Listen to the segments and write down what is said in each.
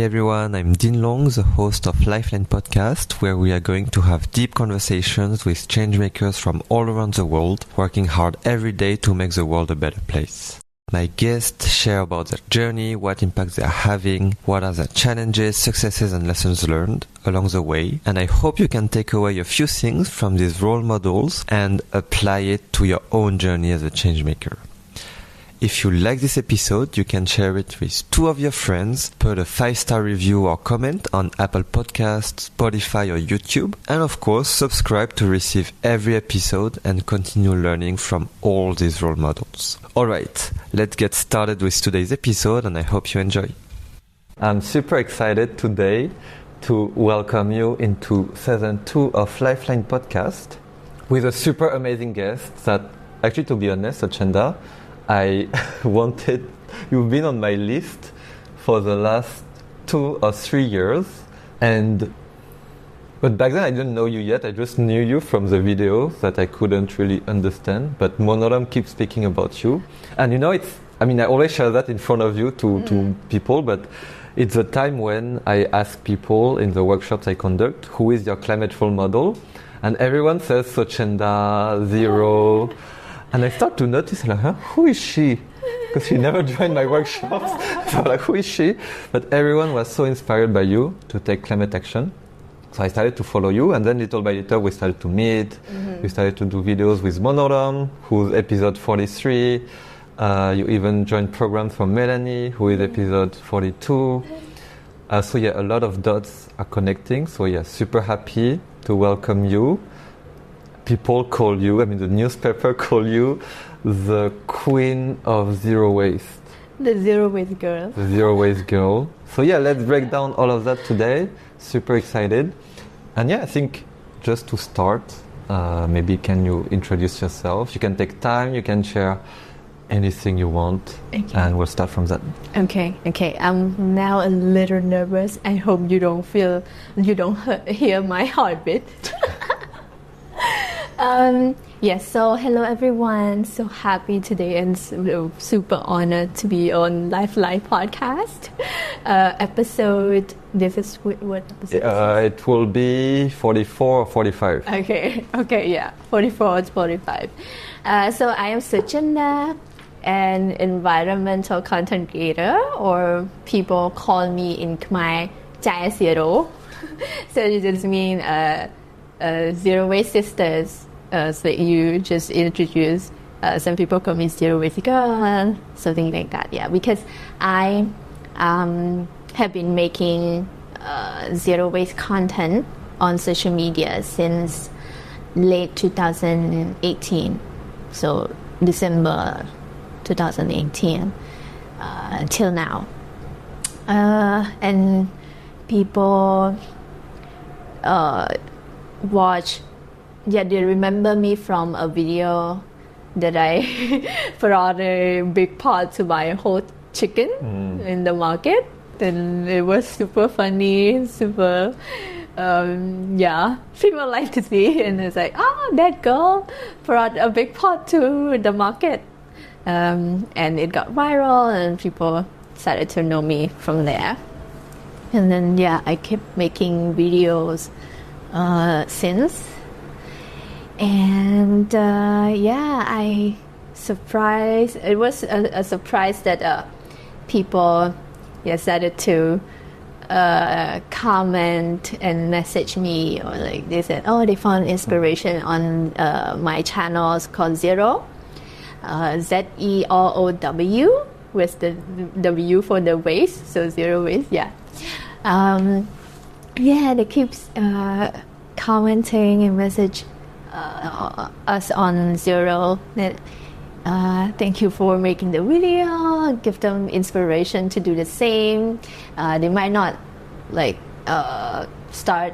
everyone, I'm Dean Long, the host of Lifeline Podcast, where we are going to have deep conversations with changemakers from all around the world, working hard every day to make the world a better place. My guests share about their journey, what impact they are having, what are their challenges, successes and lessons learned along the way, and I hope you can take away a few things from these role models and apply it to your own journey as a changemaker. If you like this episode, you can share it with 2 of your friends, put a 5-star review or comment on Apple Podcasts, Spotify or YouTube, and of course subscribe to receive every episode and continue learning from all these role models. Alright, let's get started with today's episode and I hope you enjoy. I'm super excited today to welcome you into season 2 of Lifeline Podcast with a super amazing guest that, actually to be honest, Sochenda, you've been on my list for the last 2 or 3 years, but back then I didn't know you yet. I just knew you from the videos that I couldn't really understand, but Monoram keeps speaking about you. And I always share that in front of you to people, but it's a time when I ask people in the workshops I conduct, who is your climate role model? And everyone says Sochenda, ZEROW. And I start to notice, who is she? Because she never joined my workshops. So who is she? But everyone was so inspired by you to take climate action. So I started to follow you, and then little by little we started to meet. Mm-hmm. We started to do videos with Monoram, who's episode 43. You even joined programs from Melanie, who is episode 42. A lot of dots are connecting. So super happy to welcome you. People call you, the newspaper call you the queen of zero waste. The zero waste girl. The zero waste girl. So let's break down all of that today. Super excited. And I think just to start, maybe can you introduce yourself? You can take time, you can share anything you want, and we'll start from that. Okay. I'm now a little nervous. I hope you don't hear my heartbeat. So hello everyone, so happy today and super honored to be on Lifeline Podcast episode. This is what episode? It will be 44 or 45. Okay, 44 or 45. So I am Sochenda, an environmental content creator, or people call me in Khmer Chai Zero. So it just means zero waste sisters. So you just introduce, some people call me zero waste girl, something like that. Because I have been making zero waste content on social media since late 2018. So December 2018 till now. And people watch. They remember me from a video that I brought a big pot to buy a whole chicken in the market. And it was super funny, super, people like to see. And it's like, that girl brought a big pot to the market. And it got viral and people started to know me from there. And then, I kept making videos since. And I surprised. It was a surprise that people started to comment and message me, or they said, they found inspiration on my channels called ZEROW, ZEROW, with the W for the waste, so zero waste. They keep commenting and message us on ZEROW that thank you for making the video, give them inspiration to do the same. They might not start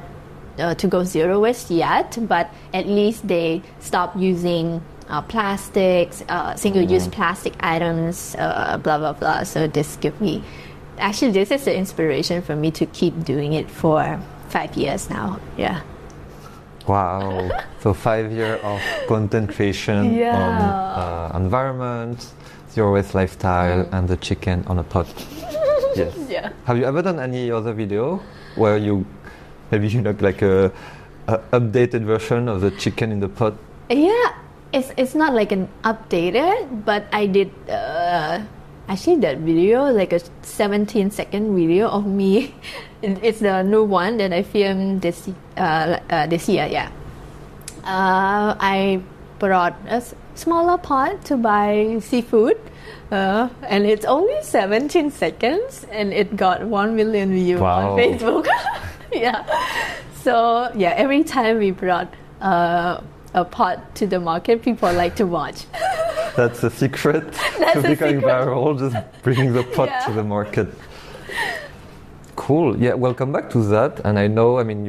to go zero waste yet, but at least they stop using plastics, single-use plastic items, blah blah blah. So this is the inspiration for me to keep doing it for 5 years now. Wow. So 5 years of content creation on environment, zero waste lifestyle, and the chicken on a pot. Yes. Yeah. Have you ever done any other video where you maybe like a updated version of the chicken in the pot? Yeah, it's not like an updated, but I did actually that video, like a 17-second video of me. It's the new one that I filmed this year. Yeah, I brought a smaller pot to buy seafood, and it's only 17 seconds, and it got 1 million views on Facebook. Yeah. So yeah, every time we brought a pot to the market, people like to watch. That's the secret to becoming viral, just bringing the pot to the market. Cool. Yeah, we'll come back to that. And I know, I mean,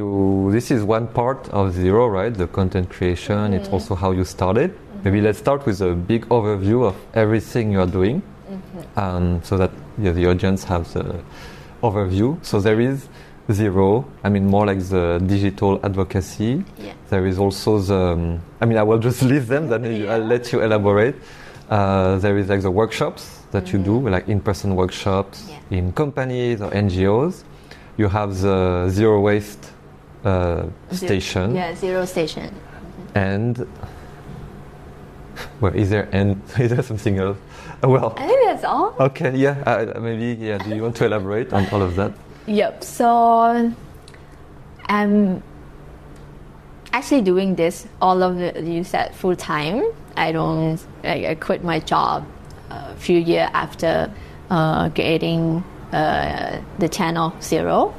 this is one part of ZEROW, right? The content creation. It's also how you started. Maybe let's start with a big overview of everything you are doing, so that the audience has the overview. So there is ZEROW, I mean, more like the digital advocacy. Yeah. There is also I will just list them, then I'll let you elaborate. There is like the workshops that you do, like in-person workshops in companies or NGOs. You have the Zero Waste station. Yeah, ZEROW station. And well, is there something else? Well, I think that's all. Okay, yeah, maybe, do you want to elaborate on all of that? Yep. So I'm actually doing this all of it, you said, full time. I quit my job a few years after creating the channel ZEROW.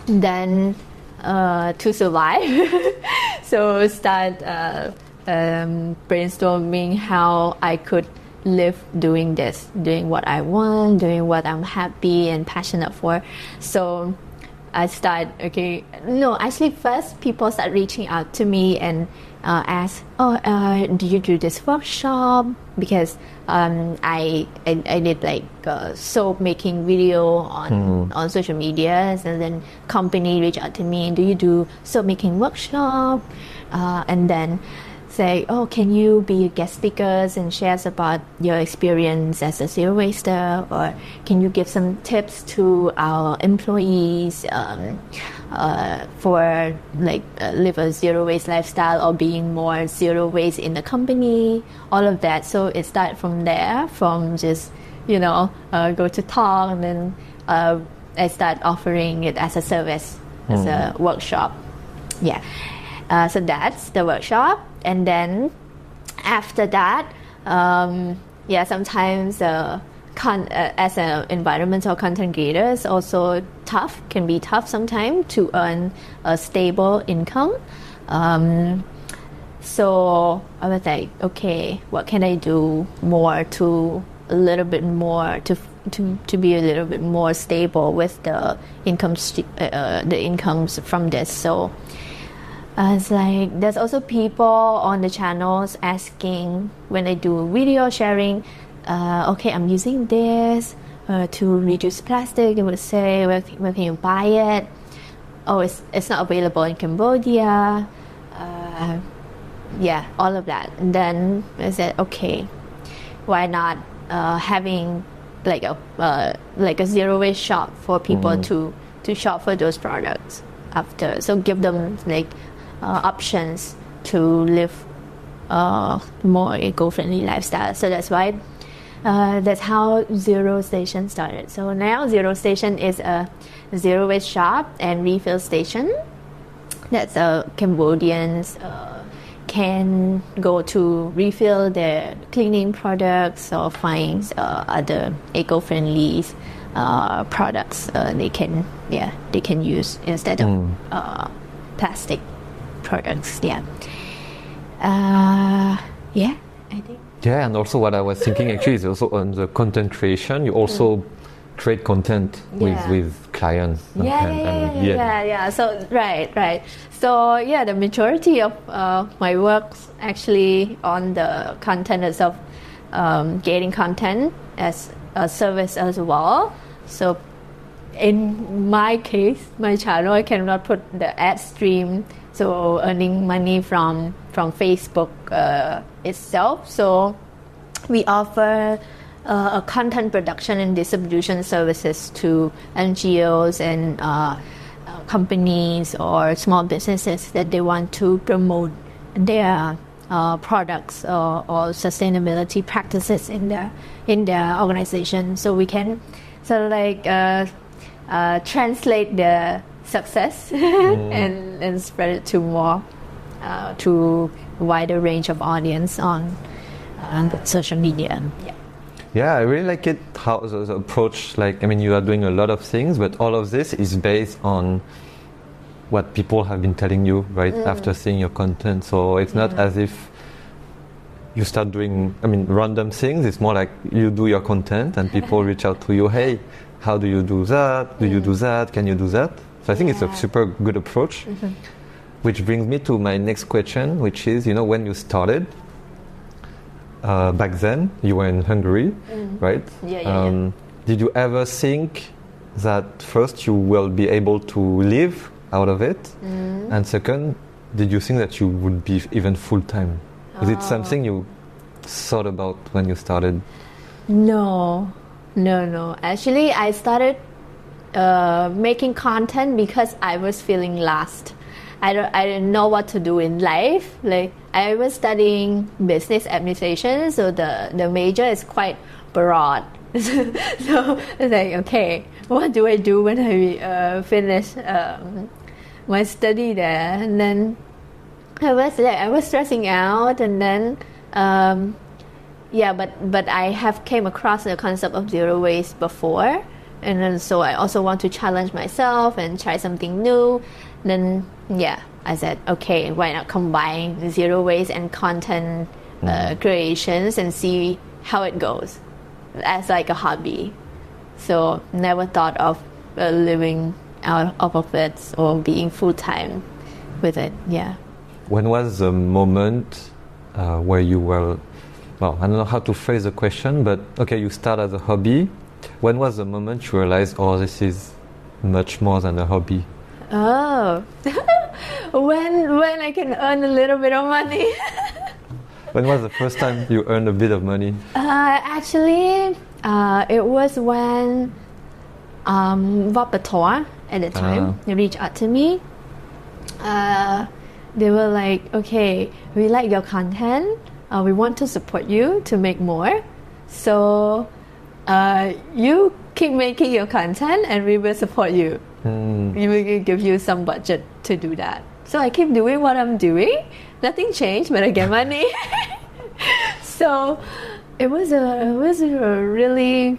Then to survive, so start brainstorming how I could live doing this, doing what I want, doing what I'm happy and passionate for. So I actually first people start reaching out to me and ask, do you do this workshop? Because I did like soap making video on social media, and then company reach out to me, do you do soap making workshop? And then say, can you be guest speakers and share about your experience as a zero waster, or can you give some tips to our employees for like live a zero waste lifestyle or being more zero waste in the company, all of that. So it started from there, from just go to talk, and then I start offering it as a service, as a workshop. So that's the workshop. And then after that, sometimes as an environmental content creator, it's also can be tough sometimes to earn a stable income. So I was like, okay, what can I do more to a little bit more to be a little bit more stable with the incomes from this. So it's like there's also people on the channels asking when I do video sharing, I'm using this to reduce plastic. They would say, where can you buy it? It's not available in Cambodia. All of that. And then I said, okay, why not having like a zero waste shop for people to shop for those products after. So give them like options to live more eco-friendly lifestyle. So that's why that's how ZEROW Station started. So now ZEROW Station is a zero waste shop and refill station. That's Cambodians can go to refill their cleaning products or find other eco-friendly products they can use instead of plastic products. I think. Yeah, and also what I was thinking actually is also on the content creation. You also create content with clients. So right. So the majority of my works actually on the content itself, getting content as a service as well. So in my case, my channel, I cannot put the ad stream, so earning money from Facebook itself. So we offer content production and distribution services to NGOs and companies or small businesses that they want to promote their products or sustainability practices in their organization. So we can sort of translate the success and spread it to more to wider range of audience on social media. Yeah, I really like it how the approach, you are doing a lot of things, but all of this is based on what people have been telling you, right, after seeing your content. So it's not as if you start doing, random things. It's more like you do your content and people reach out to you, hey, how do you do that? Do you do that? Can you do that? So I think it's a super good approach, which brings me to my next question, which is, when you started, back then, you were in Hungary, right? Yeah. Did you ever think that first you will be able to live out of it? And second, did you think that you would be even full-time? Is it something you thought about when you started? No. Actually, I started making content because I was feeling lost. I didn't know what to do in life. I was studying business administration, so the major is quite broad. So it's okay, what do I do when I finish my study there? And then I was stressing out, and then but I have came across the concept of zero waste before, and then so I also want to challenge myself and try something new. Then I said, okay, why not combine zero waste and content creations and see how it goes as a hobby. So never thought of living out of it or being full-time with it. When was the moment where you were, I don't know how to phrase the question, but okay, you start as a hobby. When was the moment you realized, this is much more than a hobby? When I can earn a little bit of money. When was the first time you earned a bit of money? Actually, it was when Vapator at the time they reached out to me. They were like, okay, we like your content. We want to support you to make more. So you keep making your content and we will support you. We will give you some budget to do that. So I keep doing what I'm doing. Nothing changed, but I get money. So it was a really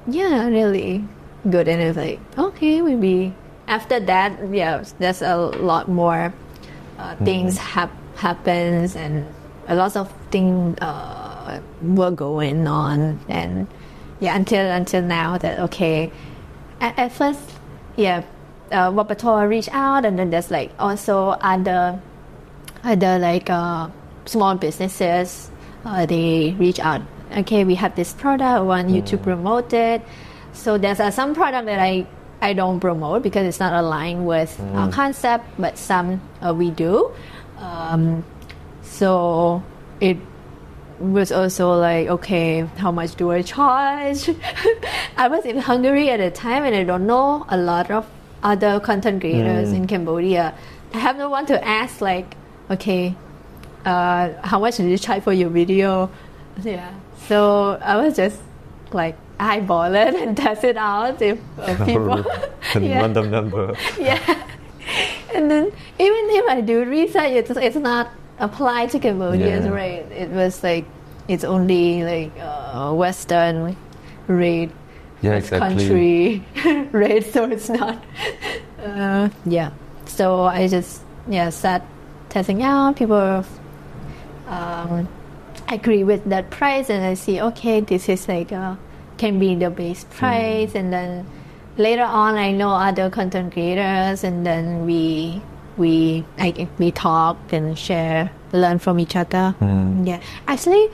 good. And it was like, okay, maybe after that, there's a lot more things happens, and a lot of things were going on, and until now that okay. At first, Wapator reached out, and then there's also other small businesses. They reach out. Okay, we have this product. I want you to promote it. So there's some product that I don't promote because it's not aligned with our concept, but some we do. So it was also okay, how much do I charge? I was in Hungary at the time, and I don't know a lot of other content creators in Cambodia. I have no one to ask okay, how much did you charge for your video? So I was just eyeball it and test it out if people random number. And then even if I do research, it's not applied to Cambodia's rate. It was it's only Western rate, country rate, so it's not. So I just start testing out. People agree with that price, and I see okay, this is can be the base price, and then later on I know other content creators, and then we talk and share, learn from each other. Actually,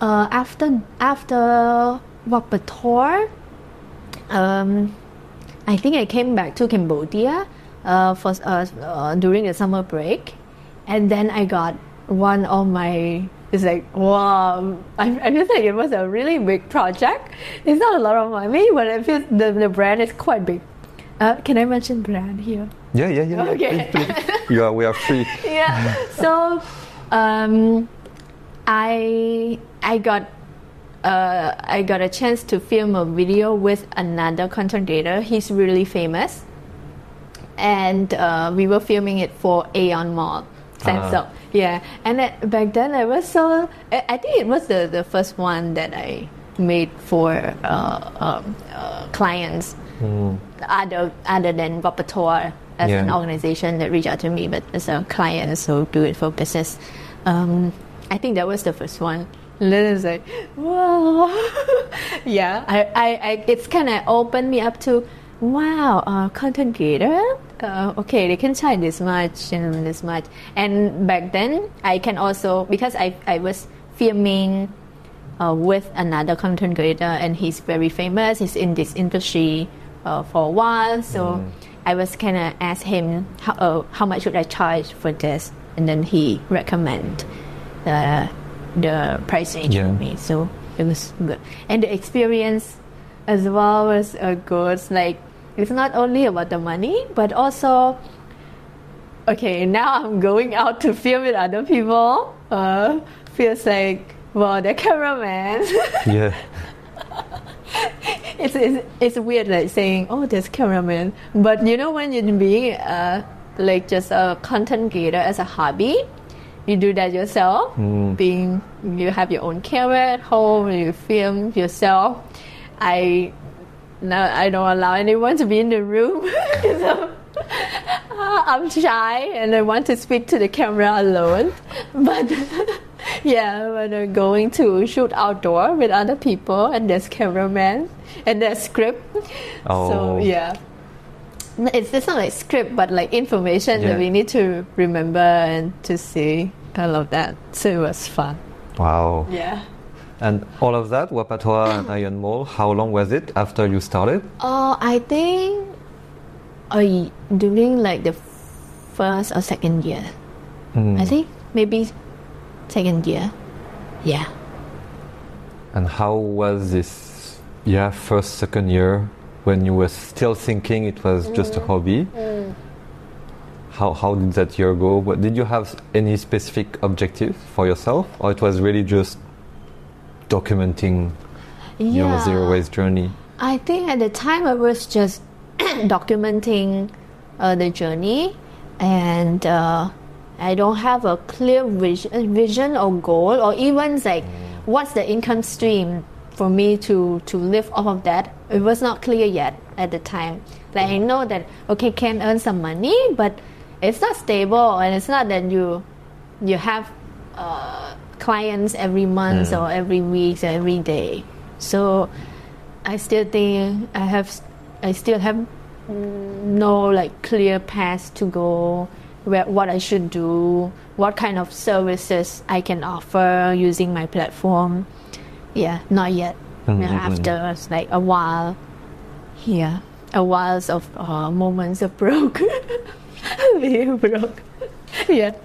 after Wapator, I think I came back to Cambodia for during the summer break, and then I got one of my it's like, wow, I feel like it was a really big project. It's not a lot of money, but I feel the brand is quite big. Can I mention brand here? Yeah. Okay. Please. We are free. Yeah. So, I got a chance to film a video with another content creator. He's really famous, and we were filming it for ASEAN Mall. Yeah, and back then I was I think it was the first one that I made for clients other than Vapator as an organization that reached out to me, but as a client, so do it for business. I think that was the first one. And then it's like, wow. Yeah, I it's kind of opened me up to, wow, content creator. Okay, they can charge this much and this much. And back then, I can also, because I was filming with another content creator, and he's very famous. He's in this industry for a while. So I was kind of asked him, how much should I charge for this? And then he recommend the price range for me. So it was good. And the experience as well was good. Like, it's not only about the money, but also, okay, now I'm going out to film with other people. Feels like, wow, the cameraman. Yeah. It's weird, like saying, oh, there's cameraman. But you know, when you're being like just a content creator as a hobby, you do that yourself. You have your own camera at home, you film yourself. I don't allow anyone to be in the room. So, I'm shy and I want to speak to the camera alone. But yeah, when I'm going to shoot outdoor with other people, and there's cameraman and there's script. So yeah, it's not like script, but like information that we need to remember and to see. I love that. So it was fun. Wow. Yeah. And all of that, Wapatoa and Iron Mall, how long was it after you started? I think during like the first or second year. I think maybe second year. Yeah. And how was this first, second year when you were still thinking it was just a hobby? How did that year go? Did you have any specific objective for yourself, or it was really just documenting your zero waste journey? I think at the time I was just documenting the journey, and I don't have a clear vision or goal, or even like what's the income stream for me to live off of that. It was not clear yet at the time. Like, I know that okay, can earn some money, but it's not stable, and it's not that you have clients every month or every week or every day. So I still think I still have no like clear path to go, what I should do, what kind of services I can offer using my platform. Yeah, not yet. After like a while, a while of moments of broke. Being broke. Yeah.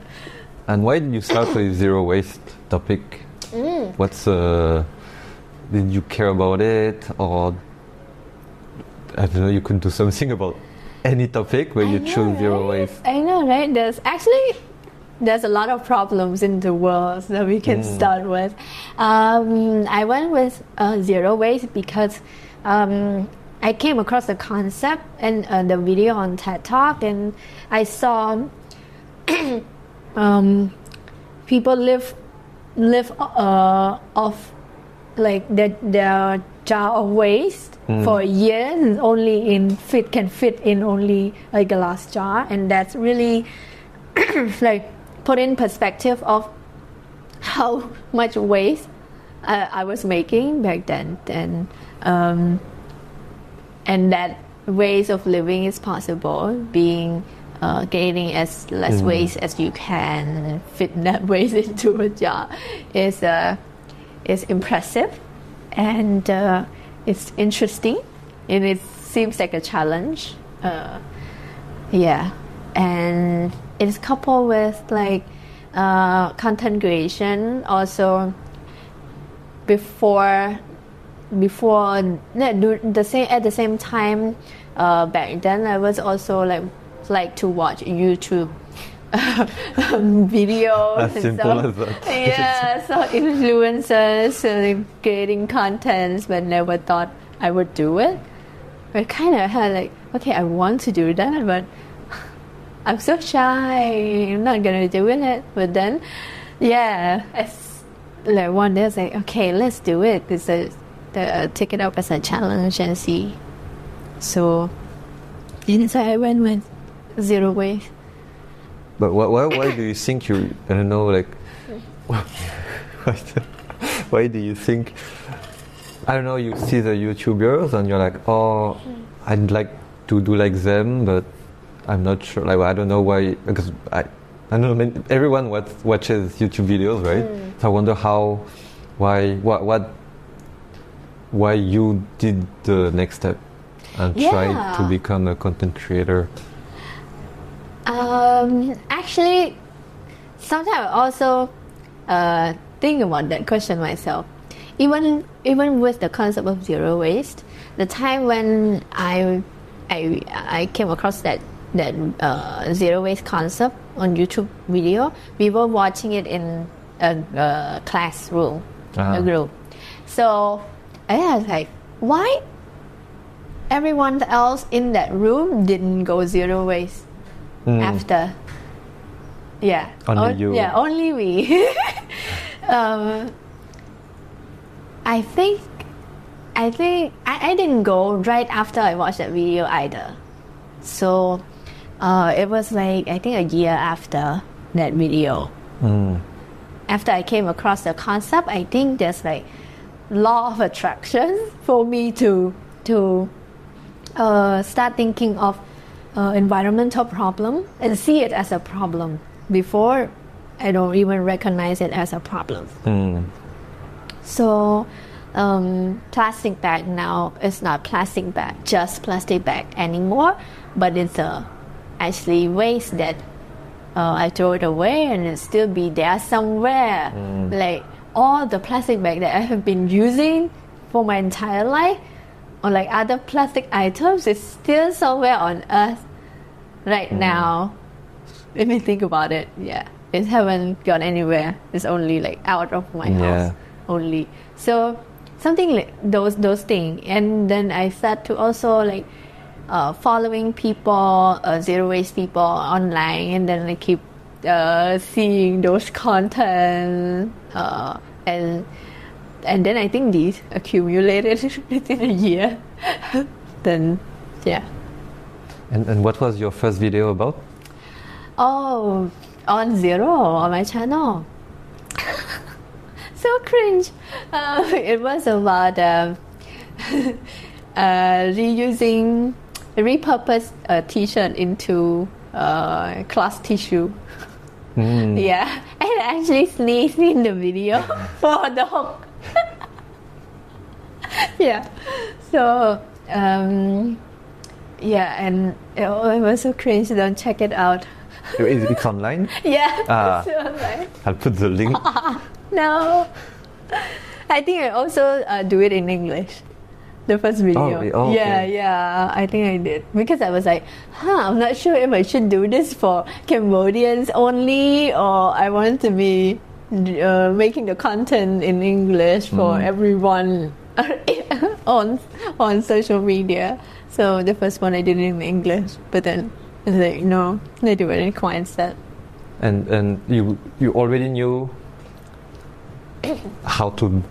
And why did you start with zero waste topic? What's did you care about it, or I don't know, you could do something about any topic where you choose zero waste? I know, right? There's a lot of problems in the world that we can start with. I went with zero waste because I came across the concept and the video on TED Talk, and I saw people live off like their jar of waste for years, and only can fit in only a glass jar, and that's really like put in perspective of how much waste I was making back then, and that ways of living is possible, being getting as less waste as you can and fit that waste into a jar is impressive, and it's interesting, and it seems like a challenge. And it's coupled with like content creation. Also, before at the same time, back then I was also like to watch YouTube videos. As simple as that. Yeah, so influencers creating contents, but never thought I would do it. I kind of had like, okay, I want to do that, but I'm so shy. I'm not gonna do it. But then, yeah, it's like one day I was like, okay, let's do it. Take it up as a challenge and see. So, so I went with zero waste. But why do you think I don't know, like, why do you think, I don't know, you see the YouTubers and you're like, oh, I'd like to do like them, but I'm not sure, like, I don't know why, because I don't know, I mean, everyone watches YouTube videos, right? So I wonder why you did the next step and tried to become a content creator. Actually, sometimes I also think about that question myself. Even with the concept of zero waste, the time when I came across that zero waste concept on YouTube video, we were watching it in a classroom, a group. So I was like, why everyone else in that room didn't go zero waste after? Yeah, only you. Yeah, only we. I think I didn't go right after I watched that video either. So it was like, I think a year after that video. After I came across the concept, I think there's like law of attraction for me to start thinking of environmental problem and see it as a problem before I don't even recognize it as a problem. So plastic bag now is not plastic bag, just plastic bag anymore, but it's actually waste that I throw it away and it still be there somewhere. Like all the plastic bag that I have been using for my entire life, or like other plastic items, is still somewhere on Earth right now. Let me think about it. Yeah, it haven't gone anywhere. It's only like out of my house only. So something like those things. And then I start to also like following people, zero waste people online, and then I keep seeing those content, and then I think these accumulated within a year. Then, yeah. And what was your first video about? Oh, on Zero, on my channel. So cringe. It was about repurpose a t-shirt into cloth tissue. Yeah, and I actually sneezed in the video for a dog. Yeah, so yeah, and it was so cringe. Don't check it out. It's online? Yeah, it's online. I'll put the link. No, I think I also do it in English. The first video. Oh, okay. Yeah, I think I did. Because I was like, I'm not sure if I should do this for Cambodians only, or I want to be making the content in English for everyone on social media. So the first one I did it in English, but then I was like, no, I do it in Khmer instead. And you already knew how to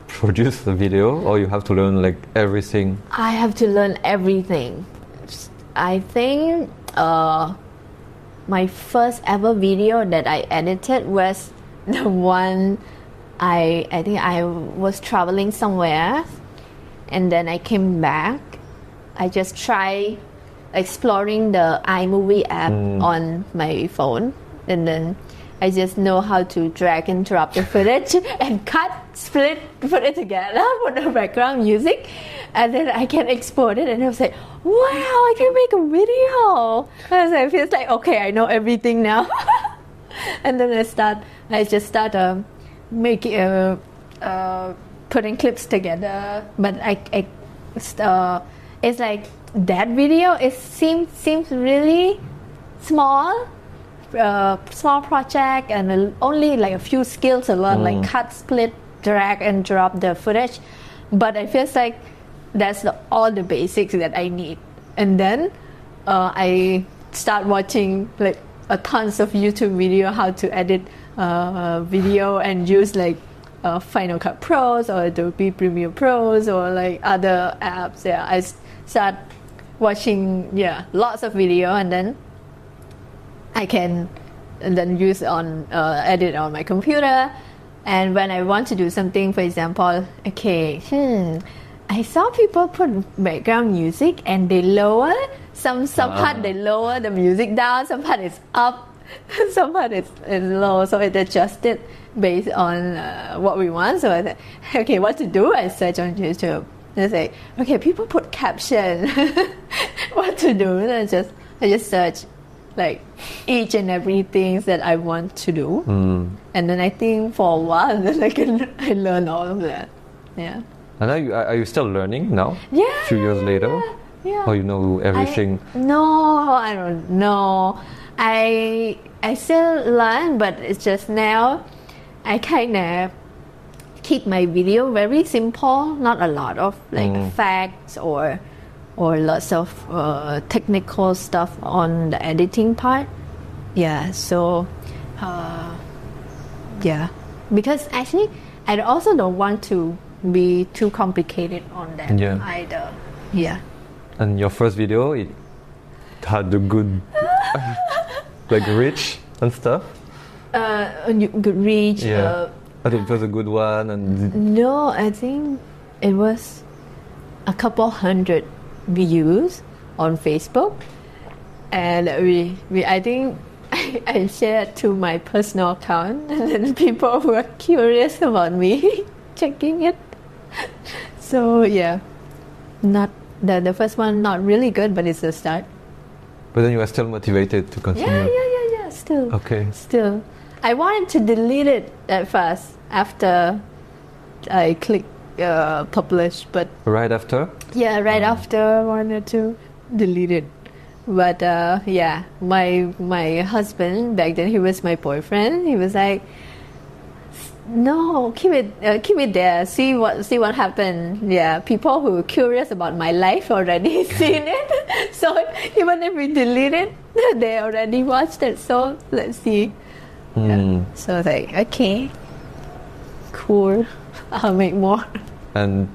produce the video, or you have to learn like everything? I have to learn everything. I think my first ever video that I edited was the one I think I was traveling somewhere, and then I came back. I just tried exploring the iMovie app on my phone, and then I just know how to drag and drop the footage and cut, split, put it together, put the background music, and then I can export it. And I was like, wow, I can make a video. And I was like, feels like, okay, I know everything now. And then I just start making putting clips together. But it's like that video. It seems really small project, and only like a few skills to learn, like cut, split, drag and drop the footage. But I feel like that's all the basics that I need. And then I start watching like a tons of YouTube video how to edit video and use like Final Cut Pros or Adobe Premiere Pros or like other apps. Yeah, I start watching lots of video, and then I can use on edit on my computer. And when I want to do something, for example, I saw people put background music and they lower some part, they lower the music down, some part is up, some part is low, so it adjusted based on what we want. So I said, okay, what to do? I search on YouTube. I say, okay, people put caption. What to do? And I just search like each and every thing that I want to do, and then I think for a while then I learn all of that. Yeah. And are you still learning now? Yeah. A few years later? Yeah. Or you know everything? No, I don't know. I still learn, but it's just now I kind of keep my video very simple, not a lot of like facts or lots of technical stuff on the editing part. Yeah, so because actually I also don't want to be too complicated on that either. Yeah. And your first video, it had the good like reach and stuff? Good reach. Yeah. I think it was a good one. And no, I think it was a couple hundred views on Facebook, and I think I shared to my personal account, and then people were curious about me checking it. So yeah, not the first one, not really good, but it's a start. But then you are still motivated to continue. Yeah. Still. Okay. Still, I wanted to delete it at first after I clicked publish, but right after? Yeah, right after I wanted to delete it. But my husband back then, he was my boyfriend. He was like, no, keep it there. See what happened. Yeah, people who are curious about my life already seen it. So even if we delete it, they already watched it. So let's see. Yeah. So I was like, okay, cool. I'll make more. And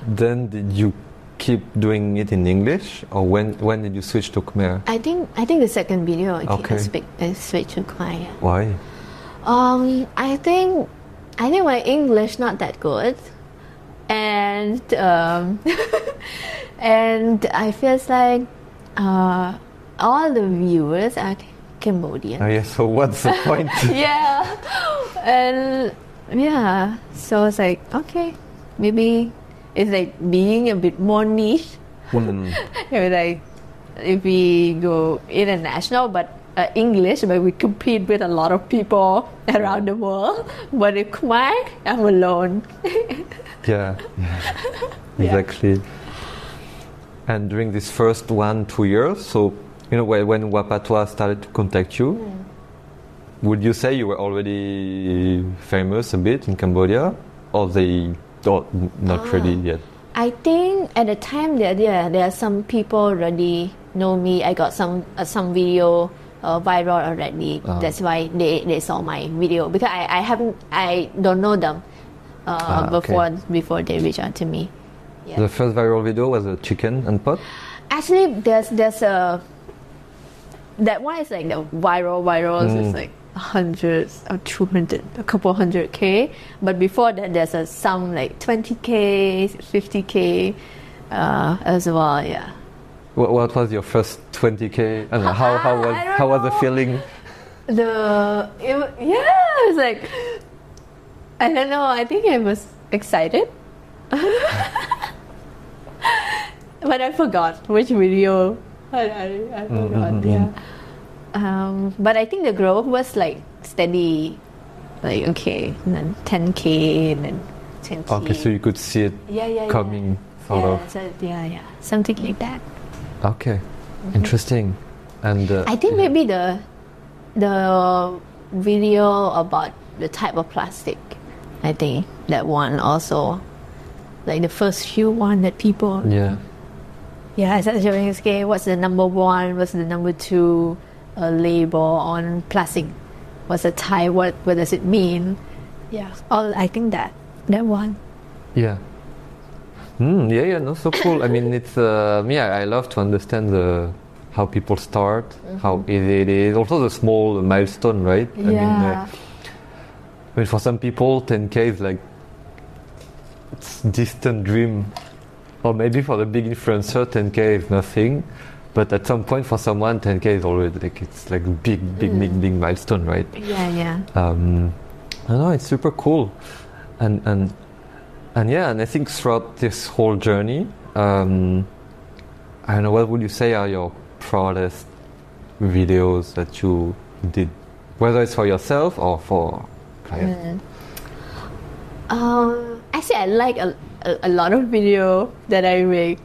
then did you keep doing it in English, or when did you switch to Khmer? I think the second video I switched to Khmer. Why? I think my English not that good, and and I feel like all the viewers are Cambodian. Oh yeah, so what's the point? Yeah, and yeah, so it's like, okay, maybe it's like being a bit more niche. It was like if we go international, but English, but we compete with a lot of people around the world. But in Khmer, I'm alone. Yeah, exactly. And during this first 1-2 years, so you know when Wapatwa started to contact you, would you say you were already famous a bit in Cambodia, or they not really yet? I think at the time there are some people already know me. I got some video viral already. That's why they saw my video, because I don't know them before they reach out to me. Yeah. The first viral video was a chicken and pot. Actually, there's a that one is like the viral. It's like hundreds or 200, a couple 100K. But before that, there's some like 20K, 50K as well. Yeah. What was your first 20K? And how was the feeling? It was like, I don't know. I think I was excited, but I forgot which video. I forgot. Yeah. But I think the growth was like steady, like okay, and then 10K and then 10K. Okay, so you could see it coming, sort of. So, something like that. Okay, interesting. And I think maybe the video about the type of plastic, I think that one also, like the first few one that people I started showing, okay, what's the number one, what's the number two label on plastic, what's the type, what does it mean? I think that one. No, so cool. I mean, it's I love to understand how people start, how easy it is, also the small milestone, right? I mean, for some people 10K is like it's distant dream, or maybe for the big influencer 10K is nothing, but at some point for someone 10K is already like it's like big milestone, right? I know, it's super cool, and I think throughout this whole journey, I don't know, what would you say are your proudest videos that you did, whether it's for yourself or for clients? Actually, I like a lot of video that I make,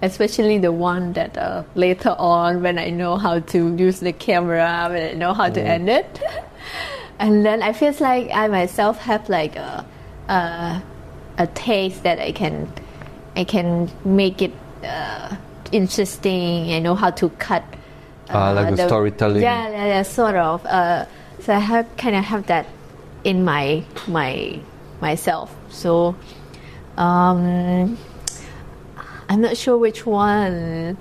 especially the one that later on when I know how to use the camera, when I know how to edit, and then I feel like I myself have like a taste that I can make it interesting. I know how to cut like the storytelling. Sort of. So I have that in myself. So I'm not sure which one.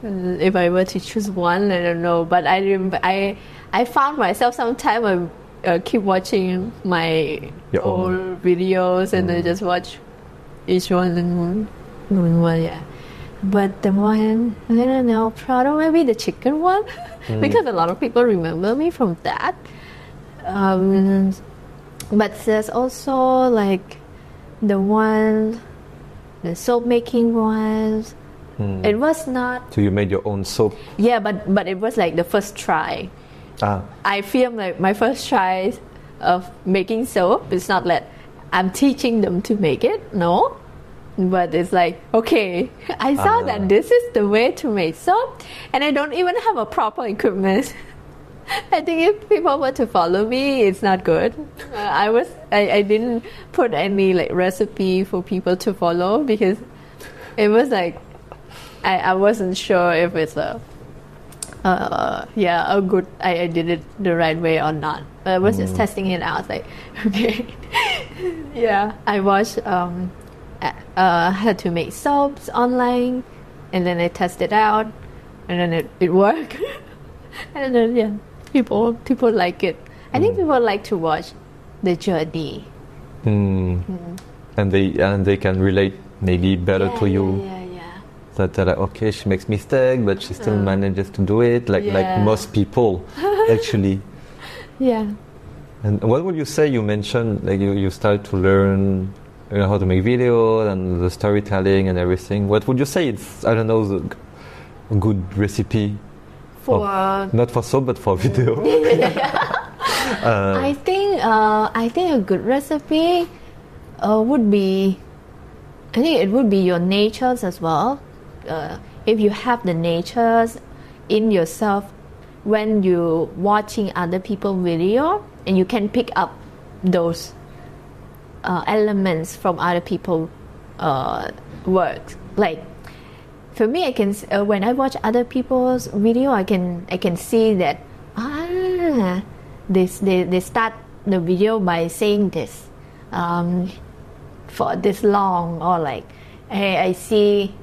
If I were to choose one, I don't know. But I found myself sometimes I keep watching my old videos and I just watch each one and one. But the one, I don't know, proud of maybe the chicken one, because a lot of people remember me from that. But there's also like the soap making ones. It was not. So you made your own soap? Yeah, but it was like the first try. I feel like my first try of making soap. It's not that I'm teaching them to make it, no. But it's like, okay, I saw that this is the way to make soap, and I don't even have a proper equipment. I think if people were to follow me, it's not good. I didn't put any like recipe for people to follow because it was like I wasn't sure if it's a good. I did it the right way or not. But I was just testing it out. Like, okay, I watched how to make soaps online, and then I tested out, and then it worked. And then people like it. I think people like to watch the journey. And they can relate maybe better to you. That they're like, okay, she makes mistake, but she still manages to do it, like most people, actually. And what would you say? You mentioned like you started to learn, how to make videos and the storytelling and everything. What would you say it's, I don't know, a good recipe for not for soap but for video? I think a good recipe would be, I think it would be your natures as well. If you have the natures in yourself when you're watching other people's video, and you can pick up those elements from other people's work. Like for me, I can when I watch other people's video, I can see that they start the video by saying this for this long, or like I see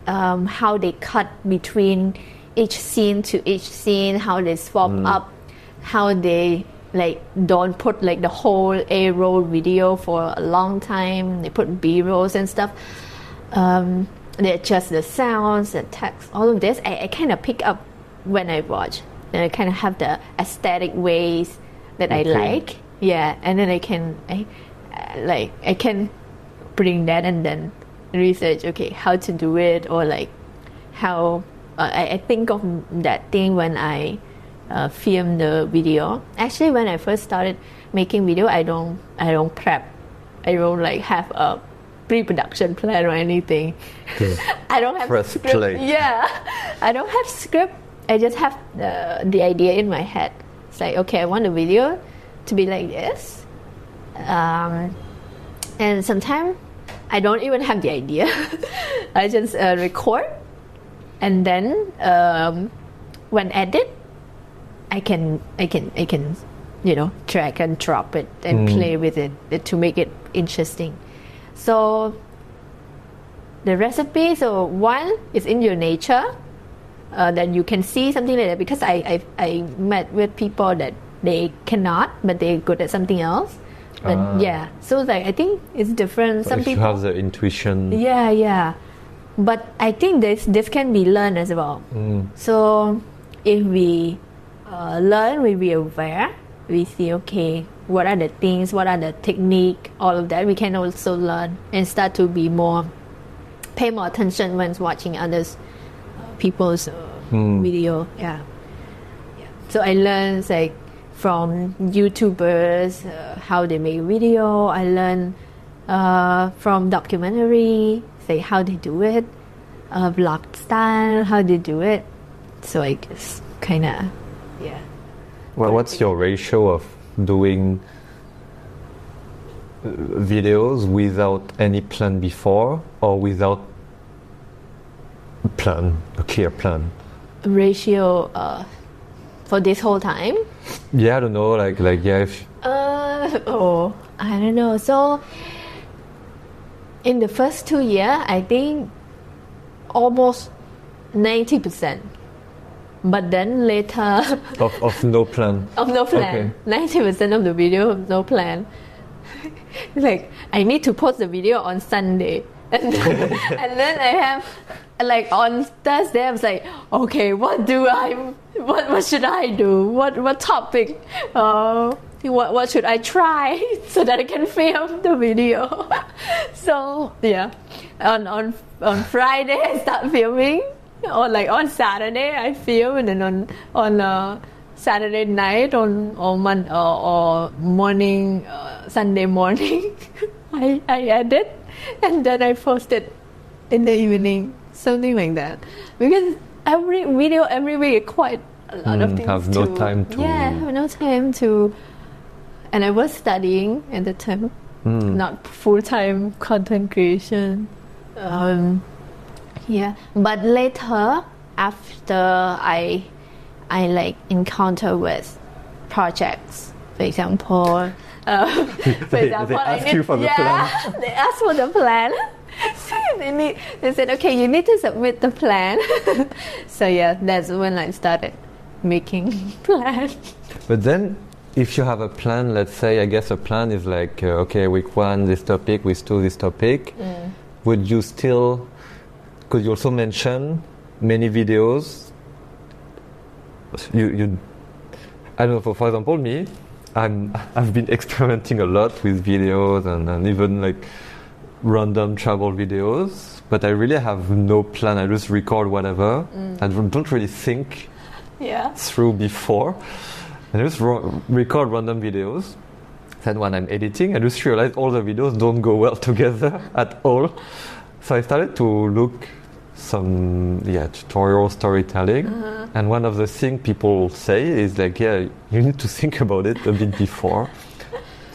how they cut between each scene to each scene, how they swap up, how they like don't put like the whole A-roll video for a long time. They put B-rolls and stuff. They adjust the sounds, the text, all of this. I kind of pick up when I watch, and I kind of have the aesthetic ways that I like. And then I can bring that and then research, okay, how to do it, or like how I think of that thing when I film the video. Actually, when I first started making video, I don't prep. I don't like have a pre-production plan or anything. I don't have Press script. play. Yeah, I don't have script. I just have the idea in my head. It's like, okay, I want the video to be like this, and sometimes I don't even have the idea. I just record, and then when edit, I can drag and drop it and play with it to make it interesting. So the recipe, so one is in your nature, that you can see something like that, because I met with people that they cannot, but they're good at something else. But yeah, so like I think it's different. Some people have the intuition. Yeah. But I think this can be learned as well. So if we learn, we be aware, we see, okay, what are the things, what are the technique, all of that, we can also learn and start to be pay more attention when watching others people's video. Yeah. So I learned like from YouTubers how they make video. I learned from documentary, say how they do it, vlog style, how they do it. So I guess kind of, yeah. Well, what's your ratio of doing videos without any plan before or without a clear plan? Ratio for this whole time? Yeah, I don't know, like yeah. I don't know. So in the first 2 years, I think almost 90%. But then later of no plan. Of no plan. Okay. 90% of the video of no plan. Like I need to post the video on Sunday, and then I have like on Thursday I was like, okay, what should I do? What topic? What should I try so that I can film the video? So yeah, on Friday I start filming. Or like on Saturday I film, and then on Saturday night or morning, Sunday morning I edit, and then I post it in the evening, something like that. Because every video every week quite a lot of things have no time to. Yeah, have no time to. And I was studying at the time, not full-time content creation. Yeah, but later after I like encounter with projects, for example. They ask you for the plan. They ask for the plan. They said, okay, you need to submit the plan. So yeah, that's when I started making plans. But then, if you have a plan, let's say, I guess a plan is like, okay, week 1 this topic, week 2 this topic. Would you still? Could you also mention many videos? You I don't know. For example, me, I've been experimenting a lot with videos and even like random travel videos. But I really have no plan. I just record whatever. I don't really think through before. And I just record random videos. Then when I'm editing, I just realize all the videos don't go well together at all. So I started to look some tutorial storytelling, and one of the things people say is like, you need to think about it a bit before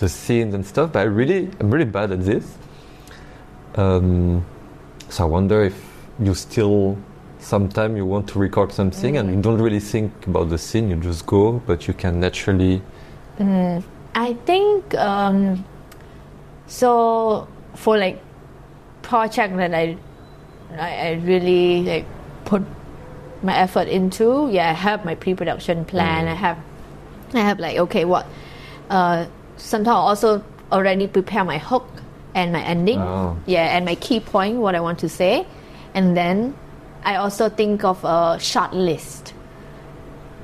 the scenes and stuff. But I'm really bad at this. So I wonder if you still sometimes you want to record something and you don't really think about the scene, you just go, but you can naturally. I think so. For like project that I really like put my effort into. I have my pre-production plan. I have like, okay, what sometimes also already prepare my hook and my ending. And my key point, what I want to say. And then I also think of a shot list.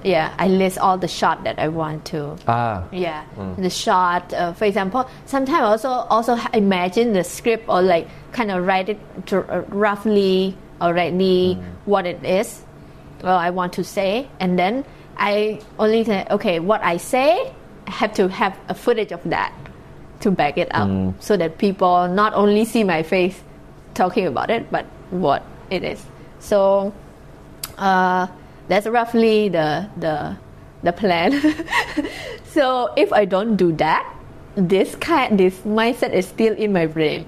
I list all the shot that I want to. The shot. For example, sometimes also imagine the script or like kind of write it roughly already what it is I want to say, and then I only say, okay, what I say, I have to have a footage of that to back it up, so that people not only see my face talking about it, but what it is. So that's roughly the plan. So if I don't do that, this mindset is still in my brain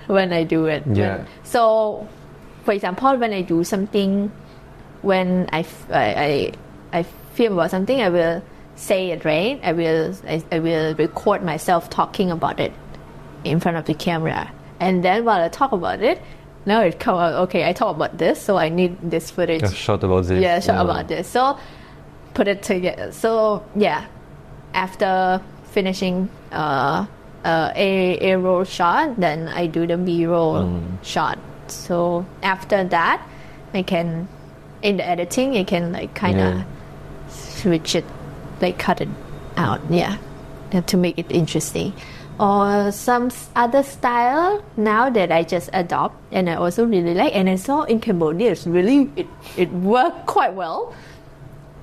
when I do it. Yeah. So, for example, when I do something, when I film about something, I will say it, right? I will record myself talking about it in front of the camera, and then while I talk about it, now it come out. Okay, I talk about this, so I need this footage. A shot about this. Yeah, shot about this. So put it together. So yeah, after finishing a roll shot, then I do the B-roll shot. So after that, I can, in the editing, I can like kind of switch it, like cut it out, to make it interesting. Or some other style now that I just adopt and I also really like, and I saw in Cambodia it's really it worked quite well.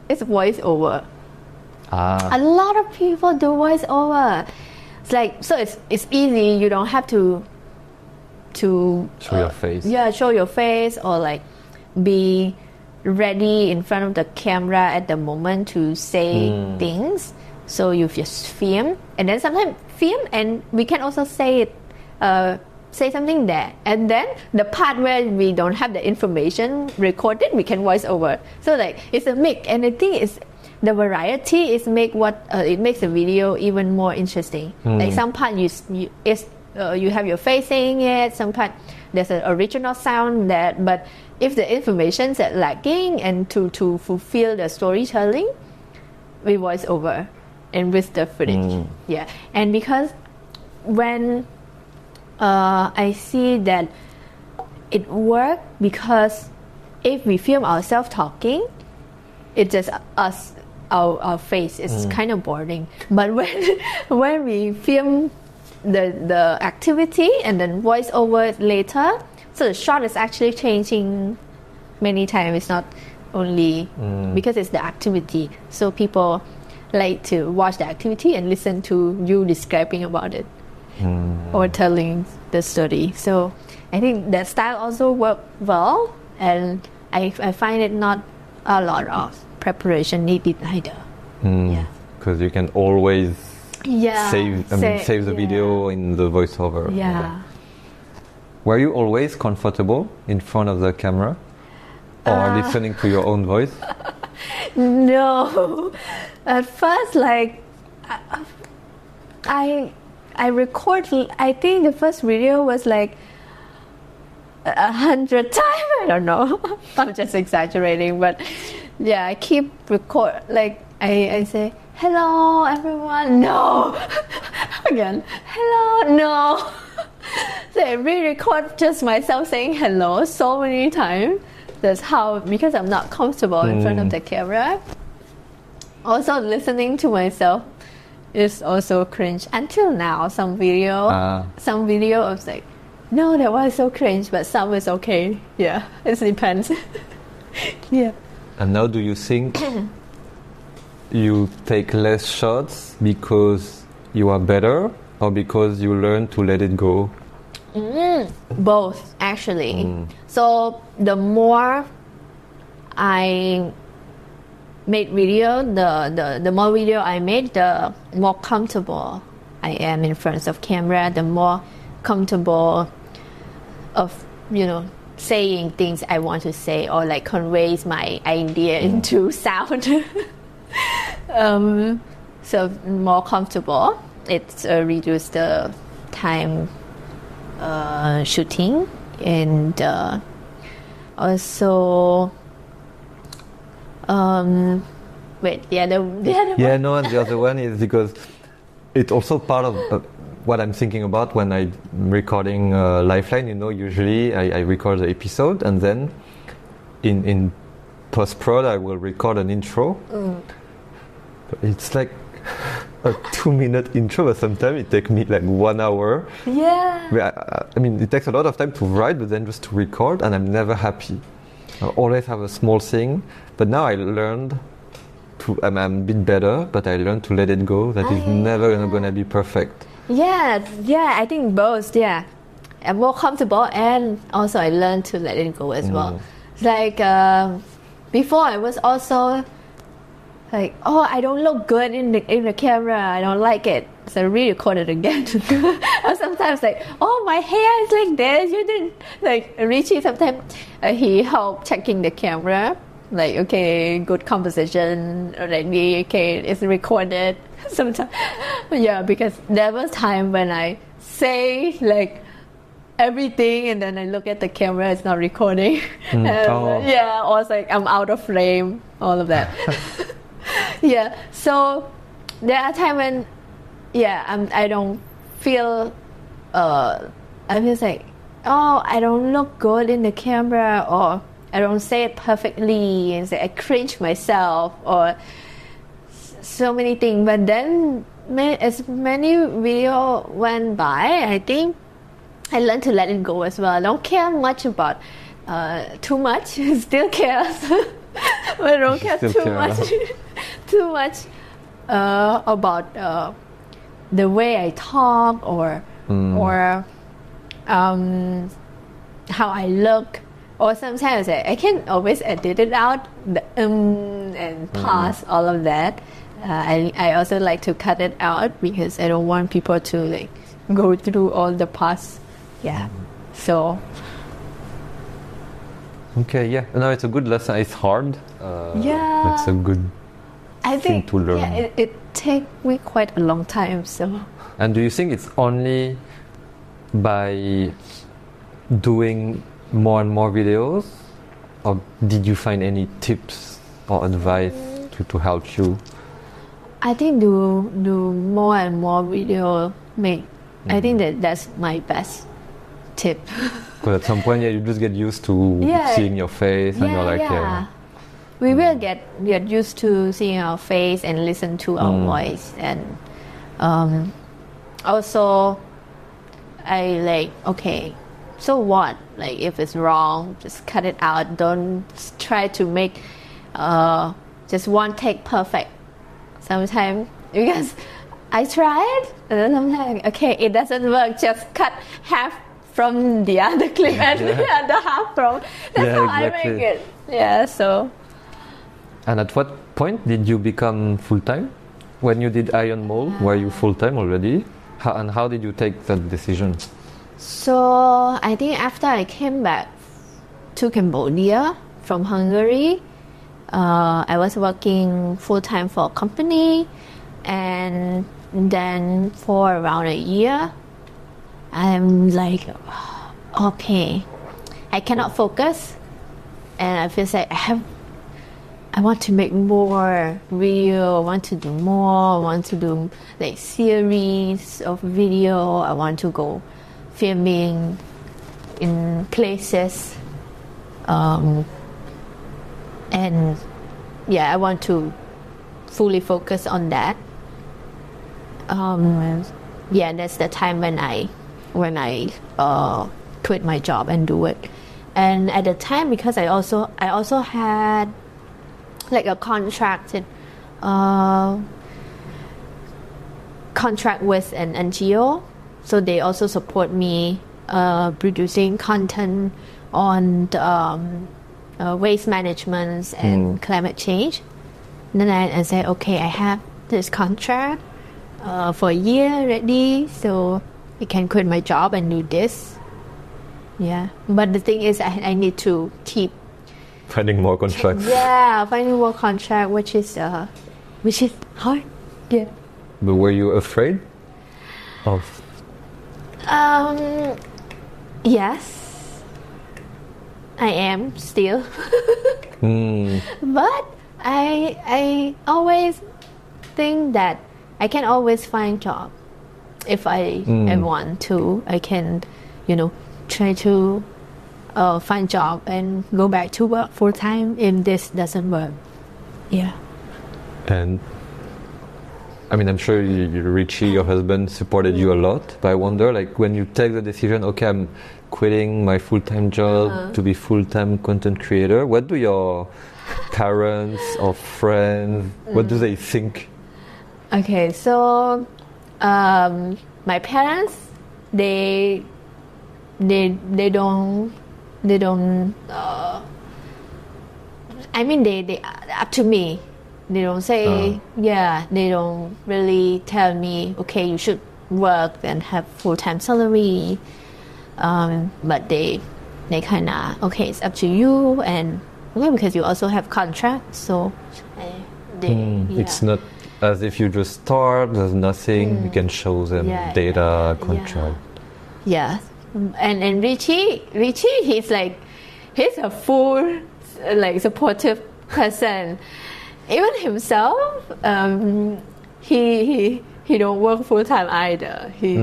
It's voiceover. A lot of people do voiceover. It's like, so it's easy. You don't have to show your face. Yeah, show your face, or like be ready in front of the camera at the moment to say things. So you just film, and then sometimes film, and we can also say it, say something there, and then the part where we don't have the information recorded, we can voice over. So like it's a mix, and I think it's the variety is make what it makes the video even more interesting. Like some part you have your face saying it, some part there's an original sound that, but if the information is lacking, and to fulfill the storytelling, we voice over and with the footage. Yeah, and because when I see that it works, because if we film ourselves talking, it's just us, our face is kind of boring. But when we film the activity and then voice over later, so the shot is actually changing many times. It's not only because it's the activity, so people like to watch the activity and listen to you describing about it or telling the story. So I think that style also works well, and I find it not a lot of preparation needed either. Because you can always save the video in the voiceover. Yeah. Were you always comfortable in front of the camera, or listening to your own voice? No. At first, like I record. I think the first video was like 100 times. I don't know. I'm just exaggerating, but yeah, I keep record. Like I say, hello everyone. No. Again, hello. No. So I re-record just myself saying hello so many times. That's how, because I'm not comfortable in front of the camera. Also, listening to myself is also cringe. Until now, some video I was like, no, that was so cringe, but some is okay. Yeah, it depends. Yeah. And now, do you think you take less shots because you are better, or because you learn to let it go? Both, actually. So the more I made video, the more video I made, the more comfortable I am in front of camera, the more comfortable of, saying things I want to say, or like conveys my idea into sound. So more comfortable. It's reduced the time shooting, and also the other one. The other one is because it's also part of what I'm thinking about when I'm recording Lifeline. Usually I record the episode, and then in post-prod I will record an intro. But it's like a 2-minute intro, but sometimes it takes me like 1 hour. Yeah. I mean, it takes a lot of time to write, but then just to record, and I'm never happy. I always have a small thing, but now I learned I'm a bit better, but I learned to let it go. That is never gonna be perfect. Yeah, I think both. Yeah, I'm more comfortable, and also I learned to let it go as well. Like before, I was also like, oh, I don't look good in the camera. I don't like it, so I re-record it again. Or sometimes like, oh, my hair is like this. You didn't like Richie. Sometimes he helped checking the camera. Like, okay, good composition already. Okay, it's recorded. Sometimes, yeah, because there was time when I say like everything and then I look at the camera, it's not recording. Yeah, or it's like I'm out of frame, all of that. Yeah, so there are times when, I don't feel, I feel like, oh, I don't look good in the camera, or I don't say it perfectly, and say I cringe myself, or so many things. But then as many videos went by, I think I learned to let it go as well. I don't care much about too much. Still cares, but I don't care too much about the way I talk or how I look. Or sometimes I can always edit it out, the and pass all of that. I also like to cut it out because I don't want people to like go through all the past. Yeah, so. Okay, yeah. No, it's a good lesson. It's hard. It's a good thing to learn. Yeah, it takes me quite a long time. So. And do you think it's only by doing more and more videos, or did you find any tips or advice to help you? I think do more and more video I think that's my best tip. Because at some point, you just get used to seeing your face, and you're like, we will get used to seeing our face and listen to our voice, and also I like, okay, so what? Like, if it's wrong, just cut it out. Don't try to make just one take perfect. Sometimes, because I tried, and then sometimes, okay, it doesn't work. Just cut half from the other clip and the other half from. That's how exactly. I make it. Yeah, so. And at what point did you become full-time? When you did Iron Mold, were you full-time already? How did you take that decision? So I think after I came back to Cambodia from Hungary, I was working full-time for a company, and then for around a year, I'm like, okay, I cannot focus, and I feel like I want to make more video, I want to do more, I want to do like series of video, I want to go filming in places, and I want to fully focus on that. That's the time when I quit my job and do it. And at the time, because I also had like a contract with an NGO, so they also support me producing content on waste management and climate change. And then I said, okay, I have this contract for a year already, so I can quit my job and do this. Yeah, but the thing is, I need to keep finding more contracts. Finding more contract, which is hard. Yeah. But were you afraid of? Yes, I am still. But I always think that I can always find job if I want to. I can, try to find job and go back to work full time if this doesn't work. Yeah. And I mean, I'm sure Richie, your husband, supported you a lot. But I wonder, like, when you take the decision, okay, I'm quitting my full-time job to be full-time content creator, what do your parents or friends? What do they think? Okay, so my parents, they don't I mean they up to me. They don't say they don't really tell me, okay, you should work and have full-time salary, but they kind of, okay, it's up to you, and okay, because you also have contracts, so it's not as if you just start, there's nothing, you can show them data, contract. Yeah. And Richie, he's a full, supportive person. Even himself, he don't work full time either. He